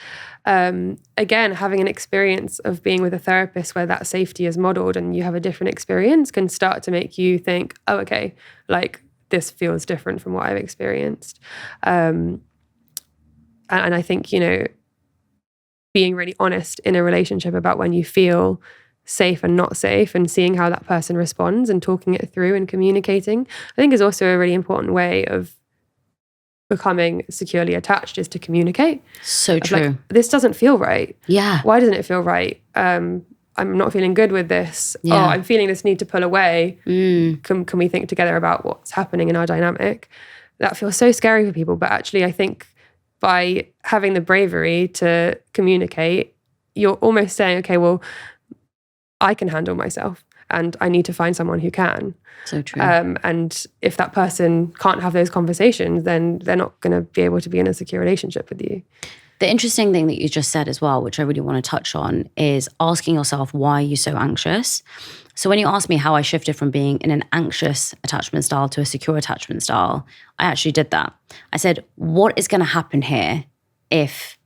Speaker 2: Again, having an experience of being with a therapist where that safety is modeled and you have a different experience can start to make you think, oh, okay, like this feels different from what I've experienced. And I think, being really honest in a relationship about when you feel safe and not safe and seeing how that person responds and talking it through and communicating, I think is also a really important way of becoming securely attached, is to communicate.
Speaker 1: So true.
Speaker 2: Like, this doesn't feel right.
Speaker 1: Yeah.
Speaker 2: Why doesn't it feel right? I'm not feeling good with this. Yeah. Oh, I'm feeling this need to pull away. Can we think together about what's happening in our dynamic? That feels so scary for people. But actually, I think by having the bravery to communicate, you're almost saying, okay, well, I can handle myself and I need to find someone who can.
Speaker 1: So true.
Speaker 2: And if that person can't have those conversations, then they're not going to be able to be in a secure relationship with you.
Speaker 1: The interesting thing that you just said as well, which I really want to touch on, is asking yourself, why are you so anxious? So when you asked me how I shifted from being in an anxious attachment style to a secure attachment style, I actually did that. I said, what is going to happen here if,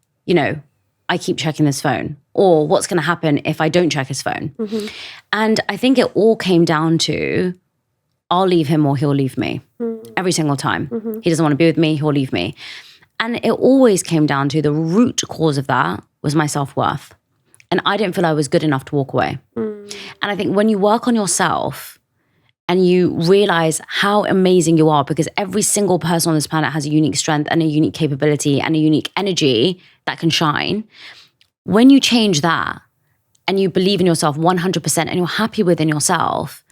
Speaker 1: I keep checking this phone? Or what's going to happen if I don't check his phone? And I think it all came down to, I'll leave him or he'll leave me every single time. He doesn't want to be with me, he'll leave me. And it always came down to, the root cause of that was my self-worth. And I didn't feel I was good enough to walk away. And I think when you work on yourself and you realize how amazing you are, because every single person on this planet has a unique strength and a unique capability and a unique energy that can shine. When you change that and you believe in yourself 100% and you're happy within yourself,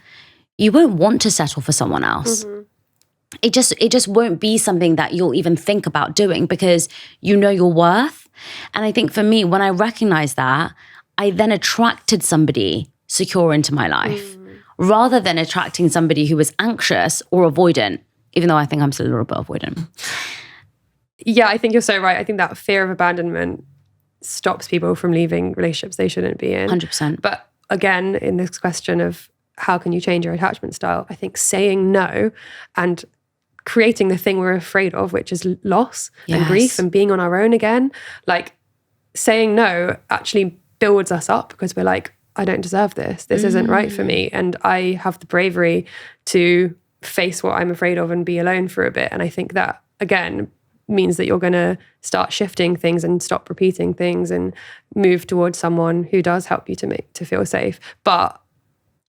Speaker 1: you won't want to settle for someone else. It just won't be something that you'll even think about doing, because you know your worth. And I think for me, when I recognized that, I then attracted somebody secure into my life rather than attracting somebody who was anxious or avoidant, even though I think I'm still a little bit avoidant.
Speaker 2: Yeah, I think you're so right. I think that fear of abandonment stops people from leaving relationships they shouldn't be in.
Speaker 1: 100%.
Speaker 2: But again, in this question of how can you change your attachment style, I think saying no and creating the thing we're afraid of, which is loss and grief and being on our own again, like saying no actually builds us up, because we're like, I don't deserve this. This isn't right for me. And I have the bravery to face what I'm afraid of and be alone for a bit. And I think that, again, means that you're going to start shifting things and stop repeating things and move towards someone who does help you to feel safe. But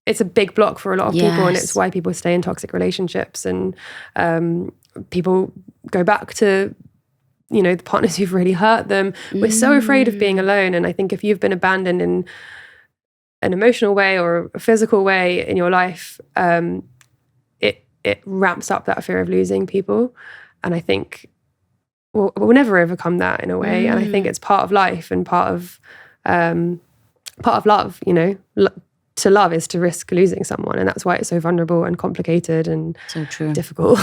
Speaker 2: it's a big block for a lot of people, and it's why people stay in toxic relationships, and people go back to, the partners who've really hurt them. We're so afraid of being alone. And I think if you've been abandoned in an emotional way or a physical way in your life, it ramps up that fear of losing people. And I think we'll never overcome that in a way. And I think it's part of life and part of love, to love is to risk losing someone. And that's why it's so vulnerable and complicated and
Speaker 1: so true.
Speaker 2: Difficult.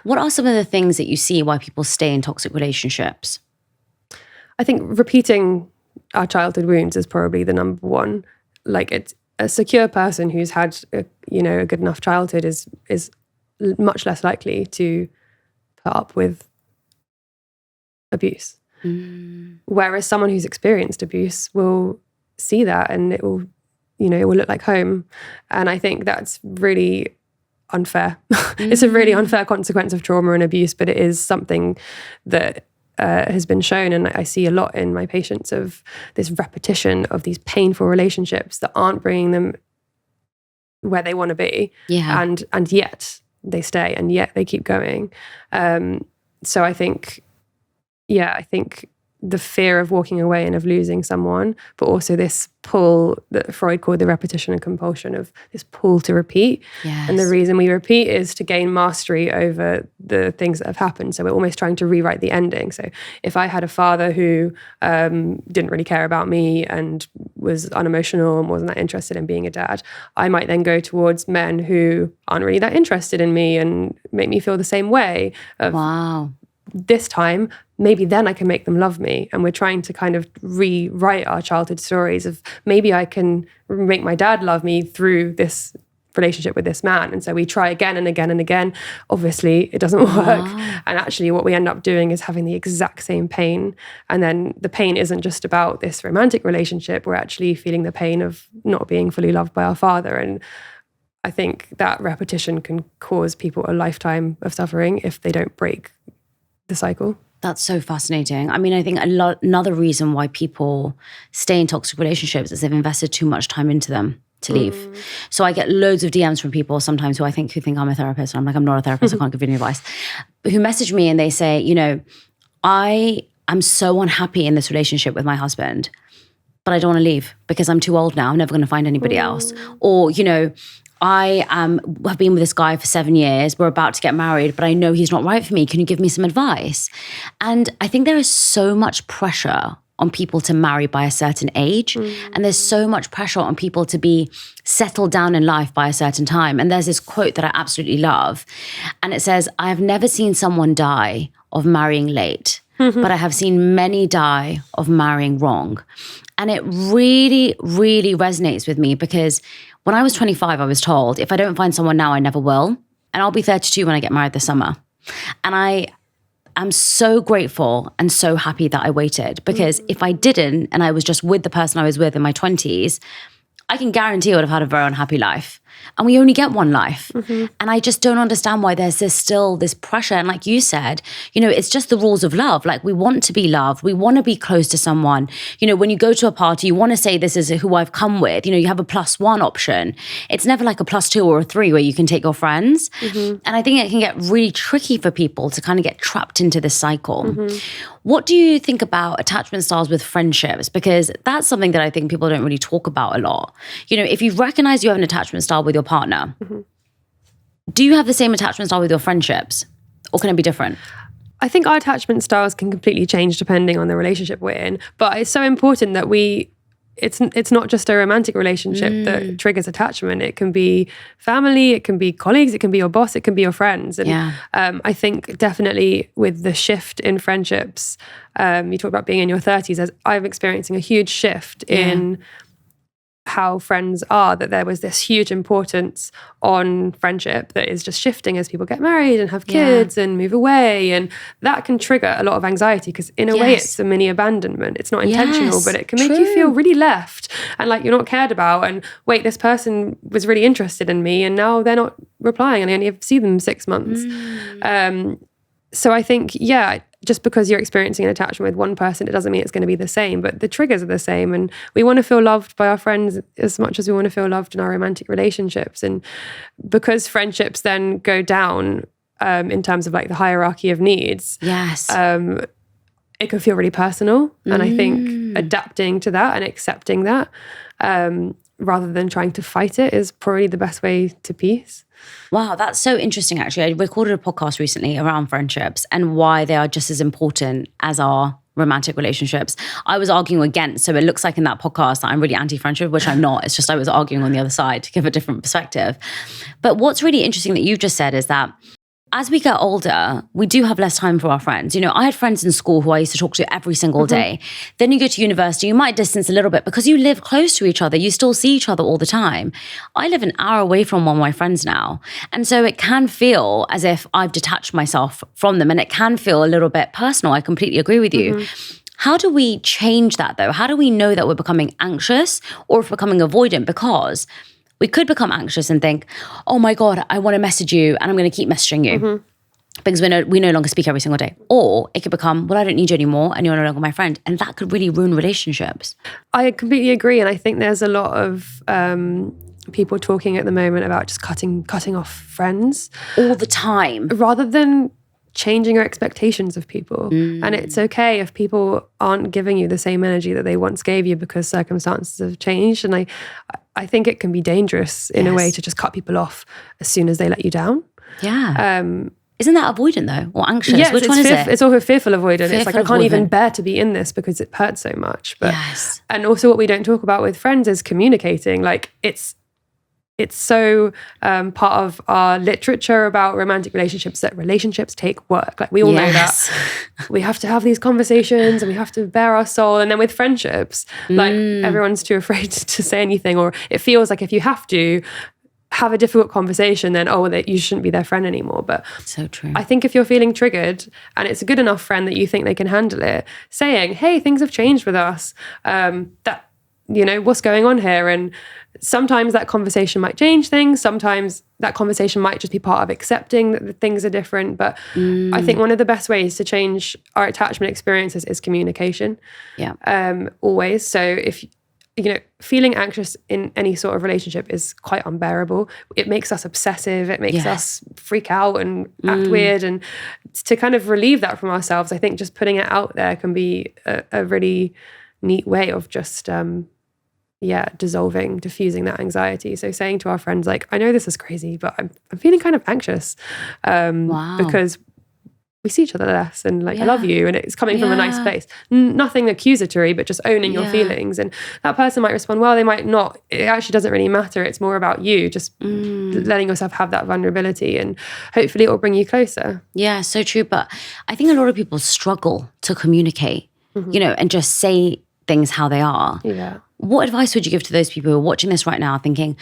Speaker 1: What are some of the things that you see why people stay in toxic relationships?
Speaker 2: I think repeating our childhood wounds is probably the number one. Like, it's a secure person who's had a good enough childhood is much less likely to put up with abuse. Whereas someone who's experienced abuse will see that, and it will look like home. And I think that's really unfair. It's a really unfair consequence of trauma and abuse, but it is something that has been shown. And I see a lot in my patients of this repetition of these painful relationships that aren't bringing them where they want to be. And yet they stay, and yet they keep going. So I think the fear of walking away and of losing someone, but also this pull that Freud called the repetition and compulsion, of this pull to repeat.
Speaker 1: Yes.
Speaker 2: And the reason we repeat is to gain mastery over the things that have happened. So we're almost trying to rewrite the ending. So if I had a father who didn't really care about me and was unemotional and wasn't that interested in being a dad, I might then go towards men who aren't really that interested in me and make me feel the same way.
Speaker 1: Wow.
Speaker 2: This time, maybe then I can make them love me. And we're trying to kind of rewrite our childhood stories of, maybe I can make my dad love me through this relationship with this man. And so we try again and again and again. Obviously, it doesn't work.
Speaker 1: Wow.
Speaker 2: And actually what we end up doing is having the exact same pain. And then the pain isn't just about this romantic relationship. We're actually feeling the pain of not being fully loved by our father. And I think that repetition can cause people a lifetime of suffering if they don't break the cycle.
Speaker 1: That's so fascinating. I mean, I think another reason why people stay in toxic relationships is they've invested too much time into them to leave. So I get loads of DMs from people sometimes who think I'm a therapist. And I'm like, I'm not a therapist. I can't give you any advice. But who message me and they say, I am so unhappy in this relationship with my husband, but I don't want to leave because I'm too old now. I'm never going to find anybody else. Or, I have been with this guy for 7 years. We're about to get married, but I know he's not right for me. Can you give me some advice? And I think there is so much pressure on people to marry by a certain age. And there's so much pressure on people to be settled down in life by a certain time. And there's this quote that I absolutely love. And it says, I have never seen someone die of marrying late, but I have seen many die of marrying wrong. And it really, really resonates with me because when I was 25, I was told, if I don't find someone now, I never will. And I'll be 32 when I get married this summer. And I'm so grateful and so happy that I waited, because if I didn't and I was just with the person I was with in my 20s, I can guarantee I would have had a very unhappy life. And we only get one life. And I just don't understand why there's still this pressure. And like you said, it's just the rules of love. Like, we want to be loved. We want to be close to someone. When you go to a party, you want to say, this is who I've come with. You have a +1 option. It's never like a +2 or a 3 where you can take your friends. And I think it can get really tricky for people to kind of get trapped into this cycle. What do you think about attachment styles with friendships? Because that's something that I think people don't really talk about a lot. If you recognize you have an attachment style with your partner, do you have the same attachment style with your friendships, or can it be different?
Speaker 2: I think our attachment styles can completely change depending on the relationship we're in. But it's so important that it's not just a romantic relationship that triggers attachment. It can be family, it can be colleagues, it can be your boss, it can be your friends. And I think definitely with the shift in friendships, you talk about being in your 30s, as I'm experiencing a huge shift in how friends are, that there was this huge importance on friendship that is just shifting as people get married and have kids and move away. And that can trigger a lot of anxiety, because in a way it's a mini abandonment. It's not intentional, but it can make you feel really left and like you're not cared about. And wait, this person was really interested in me and now they're not replying and I only see them 6 months. So I think, just because you're experiencing an attachment with one person, it doesn't mean it's going to be the same, but the triggers are the same. And we want to feel loved by our friends as much as we want to feel loved in our romantic relationships. And because friendships then go down in terms of like the hierarchy of needs, it can feel really personal. And I think adapting to that and accepting that, rather than trying to fight it, is probably the best way to peace.
Speaker 1: Wow, that's so interesting, actually. I recorded a podcast recently around friendships and why they are just as important as our romantic relationships. I was arguing against, so it looks like in that podcast that I'm really anti-friendship, which I'm not. It's just I was arguing on the other side to give a different perspective. But what's really interesting that you've just said is that as we get older, we do have less time for our friends. I had friends in school who I used to talk to every single day. Then you go to university, you might distance a little bit because you live close to each other. You still see each other all the time. I live an hour away from one of my friends now. And so it can feel as if I've detached myself from them, and it can feel a little bit personal. I completely agree with you. How do we change that though? How do we know that we're becoming anxious or if we're becoming avoidant? Because we could become anxious and think, oh my God, I want to message you and I'm going to keep messaging you because we no longer speak every single day. Or it could become, well, I don't need you anymore and you're no longer my friend. And that could really ruin relationships.
Speaker 2: I completely agree. And I think there's a lot of people talking at the moment about just cutting off friends
Speaker 1: all the time,
Speaker 2: rather than changing your expectations of people. And it's okay if people aren't giving you the same energy that they once gave you because circumstances have changed. And I think it can be dangerous in a way to just cut people off as soon as they let you down.
Speaker 1: Yeah. Isn't that avoidant though, or anxious?
Speaker 2: Yes,
Speaker 1: Which one is it?
Speaker 2: It's also fearful avoidant. It's like, I can't even
Speaker 1: avoidant.
Speaker 2: bear to be in this because it hurts so much. But
Speaker 1: Yes.
Speaker 2: and also what we don't talk about with friends is communicating. Like it's so part of our literature about romantic relationships that relationships take work. Like we all know that. We have to have these conversations and we have to bare our soul. And then with friendships, like everyone's too afraid to say anything, or it feels like if you have to have a difficult conversation, then that you shouldn't be their friend anymore. But
Speaker 1: so true.
Speaker 2: I think if you're feeling triggered and it's a good enough friend that you think they can handle it, saying, hey, things have changed with us, that, what's going on here? And sometimes that conversation might change things. Sometimes that conversation might just be part of accepting that the things are different. But I think one of the best ways to change our attachment experiences is communication.
Speaker 1: Yeah.
Speaker 2: Always. So if feeling anxious in any sort of relationship is quite unbearable. It makes us obsessive. It makes us freak out and act weird. And to kind of relieve that from ourselves, I think just putting it out there can be a really neat way of just, diffusing that anxiety. So saying to our friends, like, I know this is crazy, but I'm feeling kind of anxious because we see each other less, and like, I love you, and it's coming from a nice place. Nothing accusatory, but just owning your feelings. And that person might respond, well, they might not. It actually doesn't really matter. It's more about you, just letting yourself have that vulnerability, and hopefully it will bring you closer.
Speaker 1: Yeah, so true. But I think a lot of people struggle to communicate, and just say things how they are.
Speaker 2: Yeah.
Speaker 1: What advice would you give to those people who are watching this right now thinking,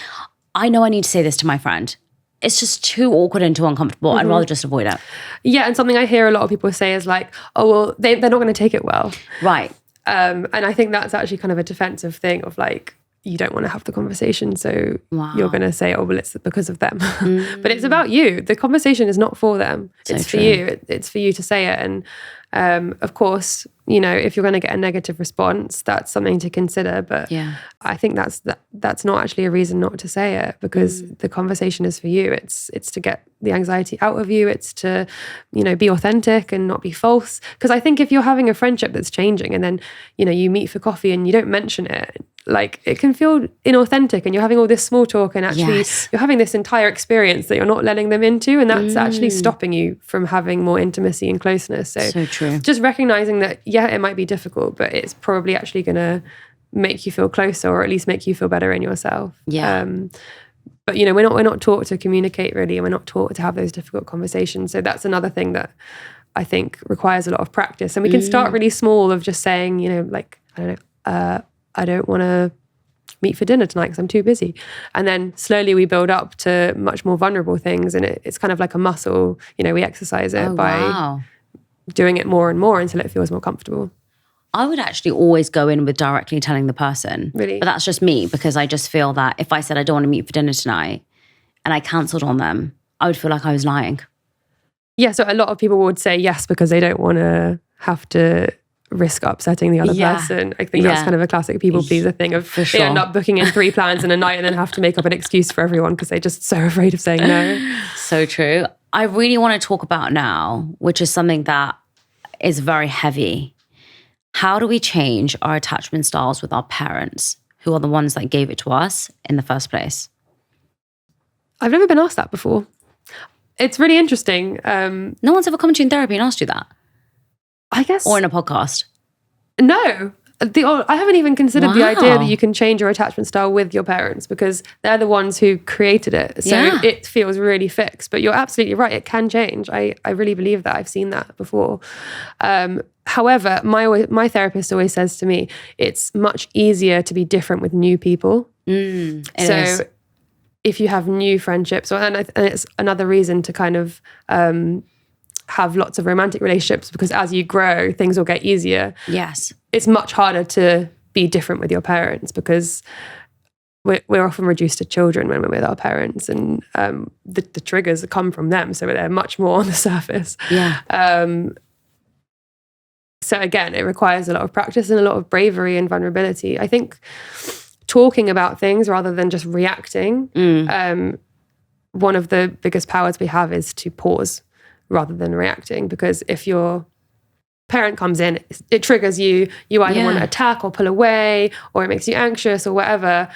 Speaker 1: I know I need to say this to my friend. It's just too awkward and too uncomfortable. I'd rather just avoid it.
Speaker 2: Yeah, and something I hear a lot of people say is like, oh, well, they're not going to take it well.
Speaker 1: Right.
Speaker 2: And I think that's actually kind of a defensive thing of like, you don't want to have the conversation, so you're going to say, oh, well, it's because of them. But it's about you. The conversation is not for them. It's for you. It's for you to say it. And of course, if you're going to get a negative response, that's something to consider. But I think that's not actually a reason not to say it, because the conversation is for you. It's to get the anxiety out of you. It's to, be authentic and not be false. Because I think if you're having a friendship that's changing and then, you meet for coffee and you don't mention it, like it can feel inauthentic, and you're having all this small talk and actually you're having this entire experience that you're not letting them into, and that's actually stopping you from having more intimacy and closeness. So
Speaker 1: true.
Speaker 2: Just recognizing that, it might be difficult, but it's probably actually going to make you feel closer, or at least make you feel better in yourself.
Speaker 1: Yeah.
Speaker 2: But we're not taught to communicate really, and we're not taught to have those difficult conversations. So that's another thing that I think requires a lot of practice. And we can start really small of just saying, like, I don't know, I don't want to meet for dinner tonight because I'm too busy. And then slowly we build up to much more vulnerable things. And it's kind of like a muscle, we exercise it by doing it more and more until it feels more comfortable.
Speaker 1: I would actually always go in with directly telling the person.
Speaker 2: Really?
Speaker 1: But that's just me, because I just feel that if I said I don't want to meet for dinner tonight and I cancelled on them, I would feel like I was lying. Yeah,
Speaker 2: so a lot of people would say yes because they don't want to have to risk upsetting the other person. I think that's kind of a classic people pleaser thing of they end up booking in 3 plans in a night and then have to make up an excuse for everyone because they're just so afraid of saying no.
Speaker 1: So true. I really want to talk about now, which is something that is very heavy. How do we change our attachment styles with our parents, who are the ones that gave it to us in the first place?
Speaker 2: I've never been asked that before. It's really interesting.
Speaker 1: No one's ever come to you in therapy and asked you that?
Speaker 2: I guess.
Speaker 1: Or in a podcast?
Speaker 2: No. I haven't even considered the idea that you can change your attachment style with your parents, because they're the ones who created it. So it feels really fixed. But you're absolutely right. It can change. I really believe that. I've seen that before. However, my therapist always says to me, it's much easier to be different with new people.
Speaker 1: It is.
Speaker 2: If you have new friendships, and it's another reason to kind of have lots of romantic relationships, because as you grow, things will get easier.
Speaker 1: Yes.
Speaker 2: It's much harder to be different with your parents, because we're often reduced to children when we're with our parents, and the triggers come from them, so they're much more on the surface.
Speaker 1: Yeah.
Speaker 2: So again, it requires a lot of practice and a lot of bravery and vulnerability. I think talking about things rather than just reacting. One of the biggest powers we have is to pause rather than reacting, because if your parent comes in, it triggers you either want to attack or pull away, or it makes you anxious or whatever.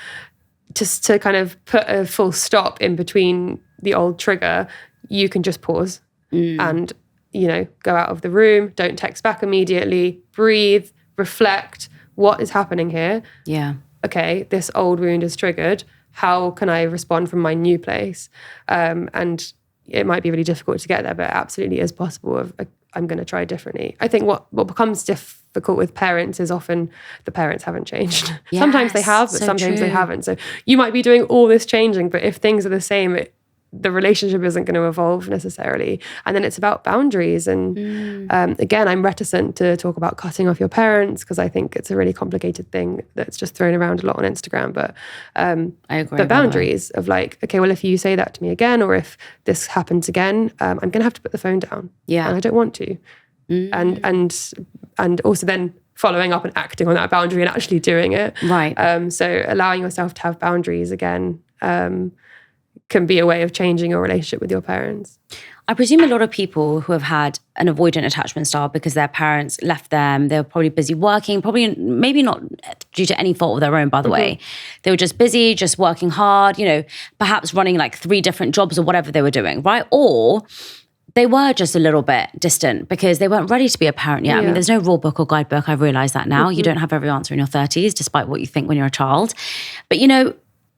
Speaker 2: Just to kind of put a full stop in between the old trigger, you can just pause and, go out of the room, don't text back immediately, breathe, reflect, what is happening here? Yeah. Okay, this old wound is triggered. How can I respond from my new place? And it might be really difficult to get there, but it absolutely is possible. I'm going to try differently. I think what becomes difficult with parents is often the parents haven't changed. Yes, sometimes they have, but sometimes they haven't. So you might be doing all this changing, but if things are the same, the relationship isn't going to evolve necessarily. And then it's about boundaries. And again, I'm reticent to talk about cutting off your parents because I think it's a really complicated thing that's just thrown around a lot on Instagram. But I agree. But boundaries of like, okay, well, if you say that to me again, or if this happens again, I'm going to have to put the phone down. Yeah, and I don't want to. And also then following up and acting on that boundary and actually doing it. Right. So allowing yourself to have boundaries again. Can be a way of changing your relationship with your parents.
Speaker 1: I presume a lot of people who have had an avoidant attachment style because their parents left them, they were probably busy working, maybe not due to any fault of their own, by the way. They were just busy, just working hard, perhaps running like 3 different jobs or whatever they were doing, right? Or they were just a little bit distant because they weren't ready to be a parent yet. Yeah. I mean, there's no rule book or guidebook. I've realized that now. You don't have every answer in your 30s, despite what you think when you're a child. But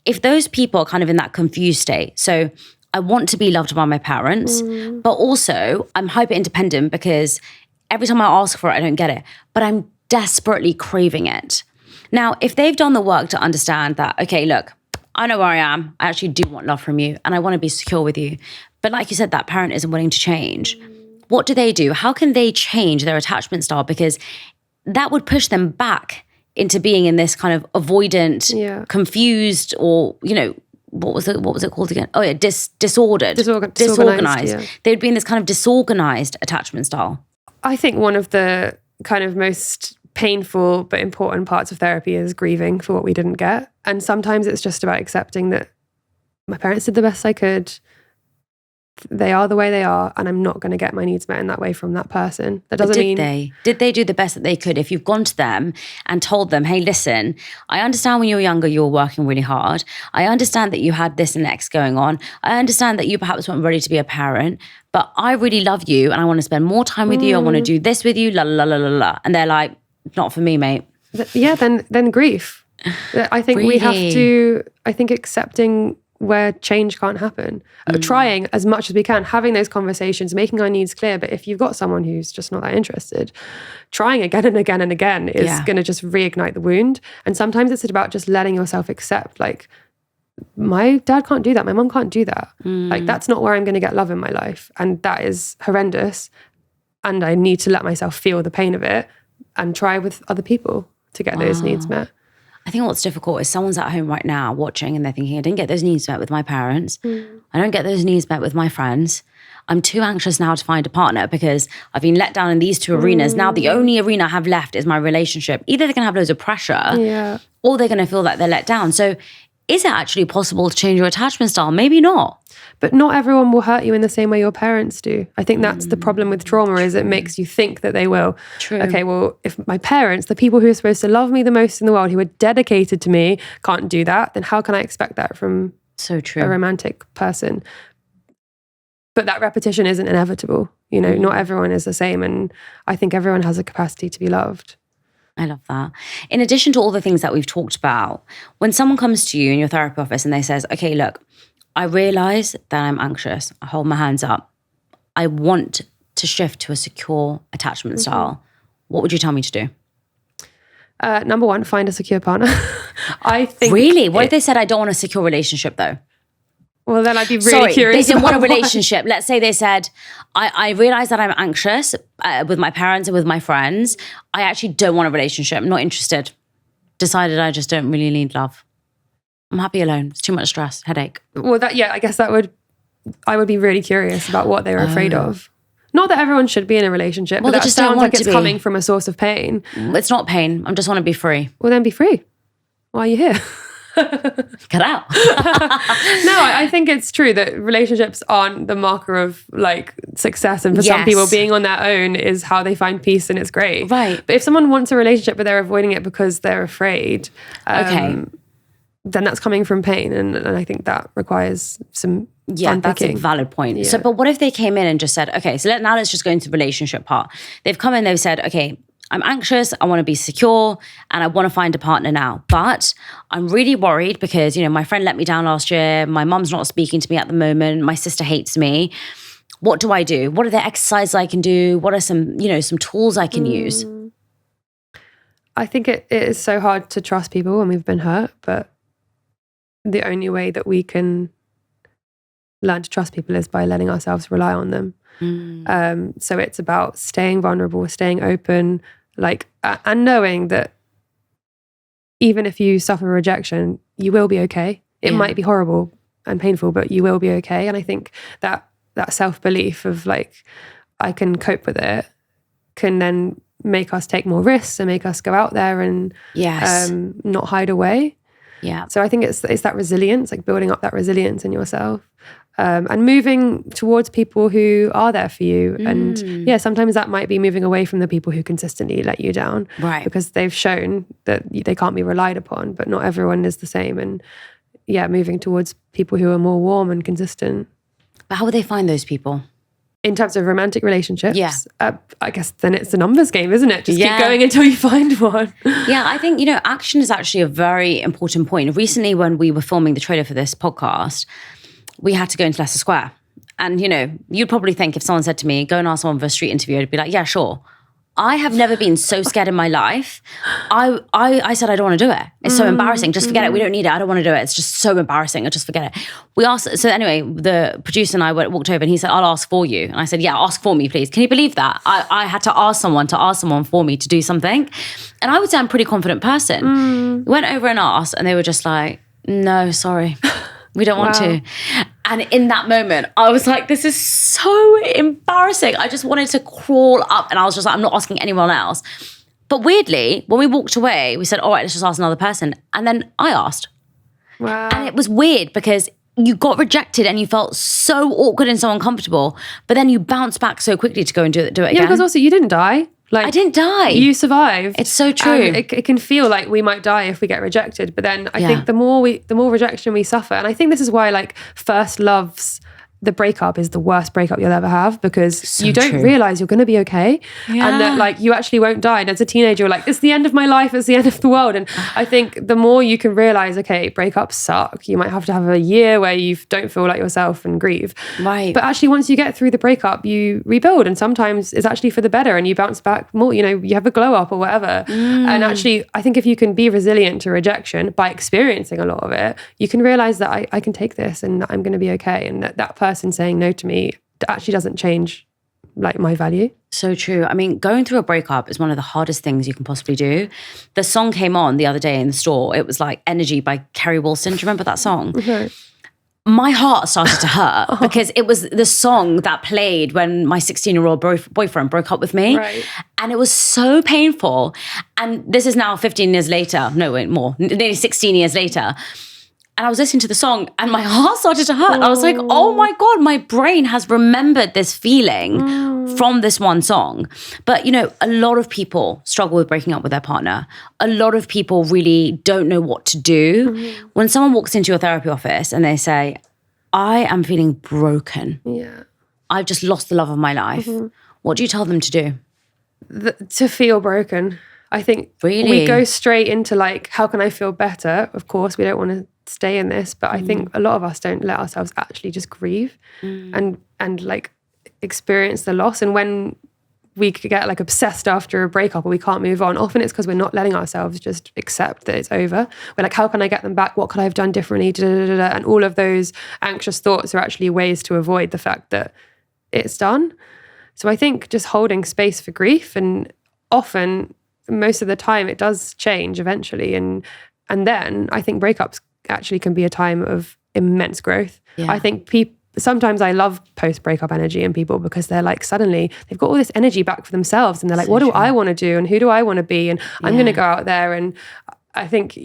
Speaker 1: if those people are kind of in that confused state, so I want to be loved by my parents, but also I'm hyper independent because every time I ask for it, I don't get it, but I'm desperately craving it. Now, if they've done the work to understand that, okay, look, I know where I am. I actually do want love from you and I want to be secure with you. But like you said, that parent isn't willing to change. What do? How can they change their attachment style? Because that would push them back into being in this kind of avoidant, confused, or, what was it called again? Oh yeah, disorganized. Yeah. They would be in this kind of disorganized attachment style.
Speaker 2: I think one of the kind of most painful but important parts of therapy is grieving for what we didn't get. And sometimes it's just about accepting that my parents did the best I could. They are the way they are, and I'm not going to get my needs met in that way from that person. That doesn't mean...
Speaker 1: Did they do the best that they could? If you've gone to them and told them, hey, listen, I understand when you were younger, you were working really hard. I understand that you had this and X going on. I understand that you perhaps weren't ready to be a parent, but I really love you and I want to spend more time with you. I want to do this with you, la, la, la, la, la. And they're like, not for me, mate.
Speaker 2: Yeah, then grief. I think we have to, accepting where change can't happen. Trying as much as we can, having those conversations, making our needs clear. But if you've got someone who's just not that interested, trying again and again and again is going to just reignite the wound. And sometimes it's about just letting yourself accept, like, my dad can't do that. My mom can't do that. Like, that's not where I'm going to get love in my life. And that is horrendous. And I need to let myself feel the pain of it and try with other people to get those needs met.
Speaker 1: I think what's difficult is someone's at home right now watching and they're thinking, I didn't get those needs met with my parents. I don't get those needs met with my friends. I'm too anxious now to find a partner because I've been let down in these 2 arenas. Now the only arena I have left is my relationship. Either they're going to have loads of pressure or they're going to feel like they're let down. So is it actually possible to change your attachment style? Maybe not.
Speaker 2: But not everyone will hurt you in the same way your parents do. I think that's the problem with trauma, is it makes you think that they will. True. Okay, well, if my parents, the people who are supposed to love me the most in the world, who are dedicated to me, can't do that, then how can I expect that from a romantic person? But that repetition isn't inevitable. Not everyone is the same. And I think everyone has a capacity to be loved.
Speaker 1: I love that. In addition to all the things that we've talked about, when someone comes to you in your therapy office and they says, okay, look, I realize that I'm anxious. I hold my hands up. I want to shift to a secure attachment style. What would you tell me to do?
Speaker 2: Number 1, find a secure partner. I think.
Speaker 1: Really? What if they said, I don't want a secure relationship though?
Speaker 2: Well, then I'd be really curious.
Speaker 1: They didn't want a relationship. Let's say they said, I realize that I'm anxious with my parents and with my friends. I actually don't want a relationship. I'm not interested. Decided I just don't really need love. I'm happy alone. It's too much stress, headache.
Speaker 2: Well, I guess I would be really curious about what they were afraid of. Not that everyone should be in a relationship, but that just sounds like it's coming from a source of pain.
Speaker 1: It's not pain. I just want to be free.
Speaker 2: Well, then be free. Why are you here?
Speaker 1: Cut out.
Speaker 2: No, I think it's true that relationships aren't the marker of like success. And for some people, being on their own is how they find peace, and it's great.
Speaker 1: Right.
Speaker 2: But if someone wants a relationship but they're avoiding it because they're afraid, then that's coming from pain. And I think that requires some
Speaker 1: that's a valid point. So, but what if they came in and just said, okay, so let's just go into the relationship part. They've come in, they've said, okay, I'm anxious, I want to be secure, and I want to find a partner now. But I'm really worried because, my friend let me down last year. My mum's not speaking to me at the moment. My sister hates me. What do I do? What are the exercises I can do? What are some tools I can use?
Speaker 2: I think it is so hard to trust people when we've been hurt, but the only way that we can learn to trust people is by letting ourselves rely on them. So it's about staying vulnerable, staying open, and knowing that even if you suffer rejection, you will be okay. It might be horrible and painful, but you will be okay. And I think that self-belief of I can cope with it can then make us take more risks and make us go out there and not hide away.
Speaker 1: Yeah.
Speaker 2: So I think it's that resilience, building up that resilience in yourself. And moving towards people who are there for you. And sometimes that might be moving away from the people who consistently let you down.
Speaker 1: Right.
Speaker 2: Because they've shown that they can't be relied upon, but not everyone is the same. And moving towards people who are more warm and consistent.
Speaker 1: But how would they find those people?
Speaker 2: In terms of romantic relationships, I guess then it's a numbers game, isn't it? Just keep going until you find one.
Speaker 1: Yeah, I think, action is actually a very important point. Recently, when we were filming the trailer for this podcast, we had to go into Leicester Square. And, you'd probably think if someone said to me, go and ask someone for a street interview, I'd be like, yeah, sure. I have never been so scared in my life. I said, I don't want to do it. It's so embarrassing. Just forget it. We don't need it. I don't want to do it. It's just so embarrassing. I just forget it. We asked, so anyway, the producer and I walked over and he said, I'll ask for you. And I said, yeah, ask for me, please. Can you believe that? I had to ask someone for me to do something. And I would say I'm a pretty confident person. We went over and asked and they were just like, no, sorry. We don't want to. And in that moment, I was like, this is so embarrassing. I just wanted to crawl up and I was just like, I'm not asking anyone else. But weirdly, when we walked away, we said, all right, let's just ask another person. And then I asked.
Speaker 2: Wow.
Speaker 1: And it was weird because you got rejected and you felt so awkward and so uncomfortable, but then you bounced back so quickly to go and do it again.
Speaker 2: Yeah, because also you didn't die.
Speaker 1: I didn't die.
Speaker 2: You survived.
Speaker 1: It's so true.
Speaker 2: It can feel like we might die if we get rejected, but then I think the more rejection we suffer, and I think this is why first loves, the breakup is the worst breakup you'll ever have because you don't realize you're going to be okay and that you actually won't die. And as a teenager, you're like, it's the end of my life, it's the end of the world. And I think the more you can realize, okay, breakups suck. You might have to have a year where you don't feel like yourself and grieve.
Speaker 1: Right.
Speaker 2: But actually, once you get through the breakup, you rebuild, and sometimes it's actually for the better and you bounce back more, you have a glow up or whatever. And actually, I think if you can be resilient to rejection by experiencing a lot of it, you can realize that I can take this and I'm going to be okay. And that person saying no to me actually doesn't change my value.
Speaker 1: So true. I mean, going through a breakup is one of the hardest things you can possibly do. The song came on the other day in the store. It was Energy by Kerry Wilson. Do you remember that song?
Speaker 2: Okay.
Speaker 1: My heart started to hurt because it was the song that played when my 16-year-old boyfriend broke up with me.
Speaker 2: Right.
Speaker 1: And it was so painful. And this is now 15 years later. No, wait, more. Nearly 16 years later. And I was listening to the song and my heart started to hurt. I was like, oh my God, my brain has remembered this feeling from this one song. But, a lot of people struggle with breaking up with their partner. A lot of people really don't know what to do. When someone walks into your therapy office and they say, I am feeling broken.
Speaker 2: Yeah.
Speaker 1: I've just lost the love of my life. What do you tell them to do?
Speaker 2: To feel broken. I think we go straight into how can I feel better? Of course, we don't want to stay in this, but I think a lot of us don't let ourselves actually just grieve and experience the loss. And when we could get obsessed after a breakup or we can't move on, often it's because we're not letting ourselves just accept that it's over. We're like, how can I get them back? What could I have done differently? And all of those anxious thoughts are actually ways to avoid the fact that it's done. So I think just holding space for grief, and often, most of the time, it does change eventually. And then I think breakups actually can be a time of immense growth. Yeah. I think sometimes I love post-breakup energy in people because they're suddenly they've got all this energy back for themselves and they're what do I want to do and who do I want to be and I'm going to go out there. And I think,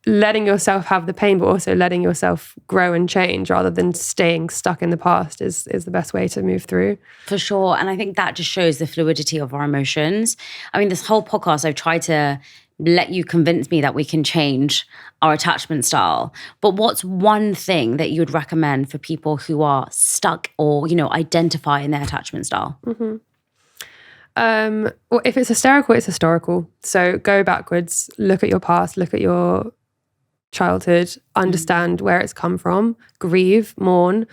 Speaker 2: letting yourself have the pain, but also letting yourself grow and change rather than staying stuck in the past is the best way to move through.
Speaker 1: For sure. And I think that just shows the fluidity of our emotions. I mean, this whole podcast, I've tried to let you convince me that we can change our attachment style. But what's one thing that you would recommend for people who are stuck or, identify in their attachment style?
Speaker 2: Mm-hmm. Well, if it's hysterical, it's historical. So go backwards, look at your past, look at your childhood, understand where it's come from, grieve, mourn,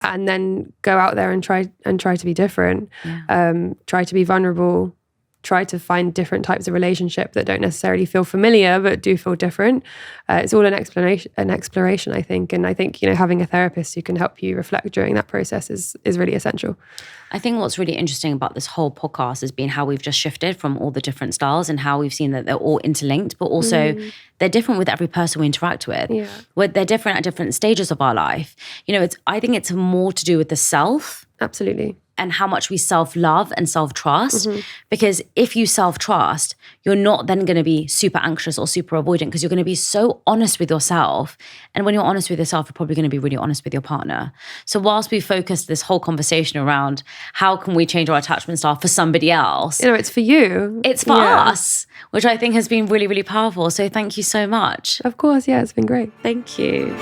Speaker 2: and then go out there and try to be different. Yeah. Try to be vulnerable. Try to find different types of relationship that don't necessarily feel familiar but do feel different. It's all an exploration, I think. And I think, having a therapist who can help you reflect during that process is really essential.
Speaker 1: I think what's really interesting about this whole podcast has been how we've just shifted from all the different styles and how we've seen that they're all interlinked, but also they're different with every person we interact with. Yeah. They're different at different stages of our life. I think it's more to do with the self.
Speaker 2: Absolutely.
Speaker 1: And how much we self-love and self-trust. Because if you self-trust, you're not then going to be super anxious or super avoidant because you're going to be so honest with yourself. And when you're honest with yourself, you're probably going to be really honest with your partner. So whilst we focus this whole conversation around how can we change our attachment style for somebody else?
Speaker 2: It's for you.
Speaker 1: It's for us, which I think has been really, really powerful. So thank you so much.
Speaker 2: Of course, yeah, it's been great.
Speaker 1: Thank you.